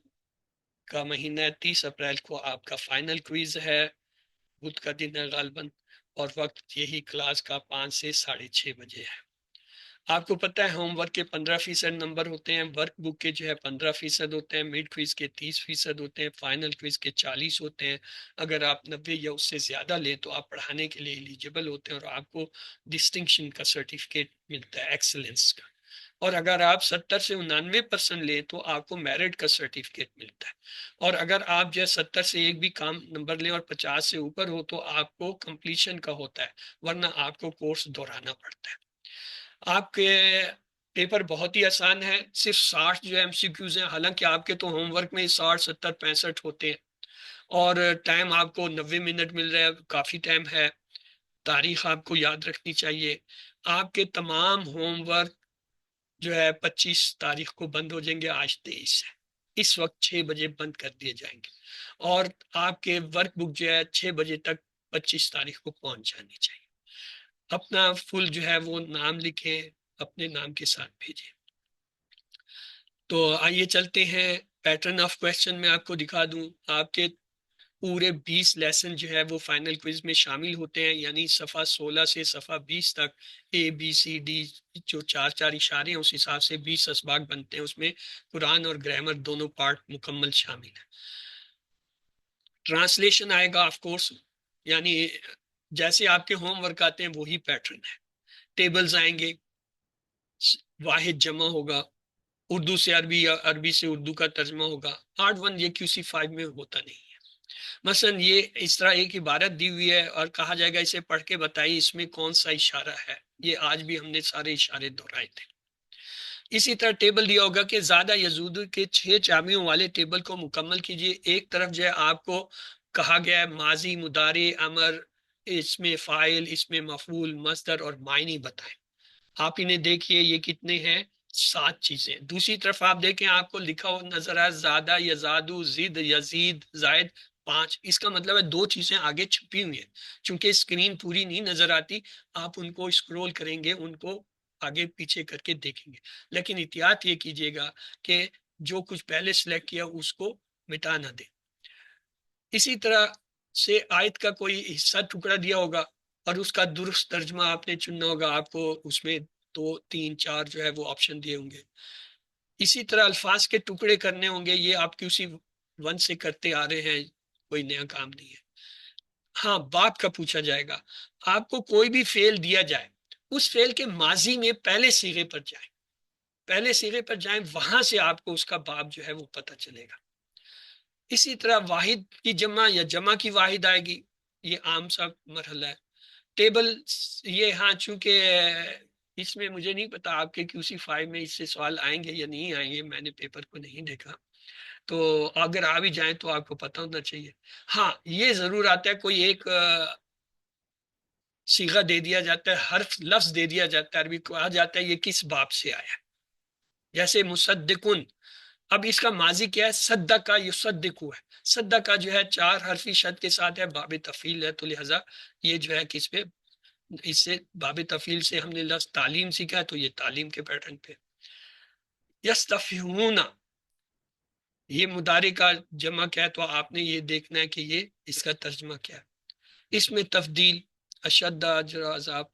کا مہینہ ہے، 30 اپریل کو آپ کا فائنل کوئز ہے. بدھ کا دن ہے غالباً، اور وقت یہی کلاس کا 5 سے 6:30 بجے ہے. آپ کو پتہ ہے ہوم ورک کے 15% نمبر ہوتے ہیں، ورک بک کے جو ہے 15% ہوتے ہیں، مڈ کوئز کے 30% ہوتے ہیں، فائنل کوئز کے 40 ہوتے ہیں. اگر آپ 90 یا اس سے زیادہ لیں تو آپ پڑھانے کے لیے ایلیجیبل ہوتے ہیں اور آپ کو ڈسٹنکشن کا سرٹیفکیٹ ملتا ہے، ایکسلنس کا. اور اگر آپ 70 سے 99% لیں تو آپ کو میرٹ کا سرٹیفکیٹ ملتا ہے. اور اگر آپ جو ہے 70 سے ایک بھی کام نمبر لیں اور 50 سے اوپر ہو تو آپ کو کمپلیشن کا ہوتا ہے، ورنہ آپ کو کورس دہرانا پڑتا ہے. آپ کے پیپر بہت ہی آسان ہے، صرف 60 جو ایم سی کیوز ہیں، حالانکہ آپ کے تو ہوم ورک میں 60، 70، 65 ہوتے ہیں. اور ٹائم آپ کو 90 منٹ مل رہا ہے، کافی ٹائم ہے. تاریخ آپ کو یاد رکھنی چاہیے. آپ کے تمام ہوم ورک جو ہے 25 تاریخ کو بند ہو جائیں گے، آج 23 ہے، اس وقت 6 بجے بند کر دیے جائیں گے، اور آپ کے ورک بک جو ہے 6 بجے تک 25 تاریخ کو پہنچ جانی چاہیے۔ اپنا فل جو ہے وہ نام لکھیں، اپنے نام کے ساتھ بھیجیں۔ تو آئیے چلتے ہیں پیٹرن آف کویسچن میں آپ کو دکھا دوں۔ آپ کے پورے 20 لیسن جو ہے وہ فائنل کوئز میں شامل ہوتے ہیں، یعنی صفحہ 16 سے صفحہ 20 تک ABCD جو 4 اشارے ہیں اس حساب سے 20 اسباق بنتے ہیں، اس میں قرآن اور گرامر دونوں پارٹ مکمل شامل ہیں۔ ٹرانسلیشن آئے گا آف کورس، یعنی جیسے آپ کے ہوم ورک آتے ہیں وہی پیٹرن ہے۔ ٹیبلز آئیں گے، واحد جمع ہوگا، اردو سے عربی یا عربی سے اردو کا ترجمہ ہوگا۔ پارٹ 1 یہ QC5 میں ہوتا نہیں ہے۔ مثلا یہ اس طرح ایک عبارت دی ہوئی ہے اور کہا جائے گا اسے پڑھ کے بتائیے اس میں کون سا اشارہ ہے، یہ آج بھی ہم نے سارے اشارے دہرائے تھے۔ اسی طرح ٹیبل دیا ہوگا کہ زیادہ یزود کے 6 چابیوں والے ٹیبل کو مکمل کیجئے۔ ایک طرف جو ہے آپ کو کہا گیا ہے ماضی، مضارع، امر، اس میں فاعل، اس میں مفعول، مصدر اور معنی بتائیں۔ آپ انہیں دیکھیے، یہ کتنے ہیں؟ 7 چیزیں۔ دوسری طرف آپ دیکھیں آپ کو لکھا ہوا نظر آئے زیادہ، یزادو، زد، یزید، زائد، 5۔ اس کا مطلب ہے 2 چیزیں آگے چھپی ہوئی ہیں، چونکہ اسکرین پوری نہیں نظر آتی، آپ ان کو اسکرول کریں گے، ان کو آگے پیچھے کر کے دیکھیں گے، لیکن احتیاط یہ کیجیے گا کہ جو کچھ پہلے سلیکٹ کیا اس کو مٹا نہ دیں۔ اسی طرح سے آیت کا کوئی حصہ ٹکڑا دیا ہوگا اور اس کا درست ترجمہ آپ نے چننا ہوگا، آپ کو اس میں 2 3 4 جو ہے وہ آپشن دیے ہوں گے۔ اسی طرح الفاظ کے ٹکڑے کرنے ہوں گے، یہ آپ QC1 سے کرتے آ رہے ہیں، کوئی نیا کام نہیں ہے۔ ہاں، باب کا پوچھا جائے گا، آپ کو کوئی بھی فعل دیا جائے اس فعل کے ماضی میں پہلے صیغے پر جائیں، پہلے صیغے پر جائیں، وہاں سے آپ کو اس کا باب جو ہے وہ پتہ چلے گا۔ اسی طرح واحد کی جمع یا جمع کی واحد آئے گی، یہ عام سا مرحلہ ہے۔ ٹیبل یہ ہاں چونکہ اس میں مجھے نہیں پتا آپ کے QC5 میں اس سے سوال آئیں گے یا نہیں آئیں گے، میں نے پیپر کو نہیں دیکھا، تو اگر آ بھی جائیں تو آپ کو پتہ ہونا چاہیے۔ ہاں یہ ضرور آتا ہے، کوئی ایک صیغہ دے دیا جاتا ہے، حرف لفظ دے دیا جاتا ہے، عربی کو آ جاتا ہے یہ کس باب سے آیا، جیسے مصدقن، اب اس کا ماضی کیا ہے؟ صدقہ یصدقو ہے، صدقہ جو ہے 4 حرفی شد کے ساتھ ہے، باب تفعیل ہے، تو لہذا یہ جو ہے کس پہ، اس سے باب تفعیل سے ہم نے لفظ تعلیم سیکھا ہے تو یہ تعلیم کے پیٹرن پہ۔ یستفہمون، یہ مضارع کا جمع کیا ہے تو آپ نے یہ دیکھنا ہے کہ یہ اس کا ترجمہ کیا ہے۔ اس میں تفضیل، اشد، اجر، عذاب،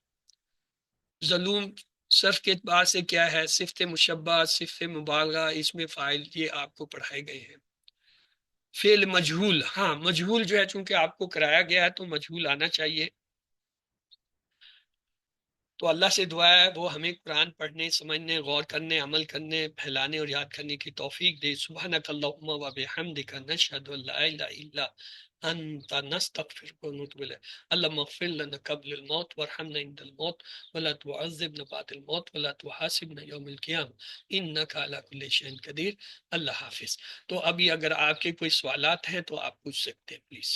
ظلوم صرف کے اعتبار سے کیا ہے؟ صفت مشبہ، صفت مبالغہ، اس میں فاعل، یہ آپ کو پڑھائے گئے ہیں۔ فعل مجہول، ہاں مجہول جو ہے چونکہ آپ کو کرایا گیا ہے تو مجہول آنا چاہیے۔ تو اللہ سے دعا ہے وہ ہمیں قرآن پڑھنے، سمجھنے، غور کرنے، عمل کرنے، پھیلانے اور یاد کرنے کی توفیق دے۔ سبحانک اللہم و بحمدک، نشہد ان لا الہ الا انت، نستغفرک و نتوب الیک۔ اللہم اغفر لنا قبل الموت وارحمنا عند الموت ولا تعذبنا بعد الموت ولا تحاسبنا یوم القیامہ انک علی کل شیء قدیر۔ اللہ حافظ۔ تو ابھی اگر آپ کے کوئی سوالات ہیں تو آپ پوچھ سکتے ہیں پلیز۔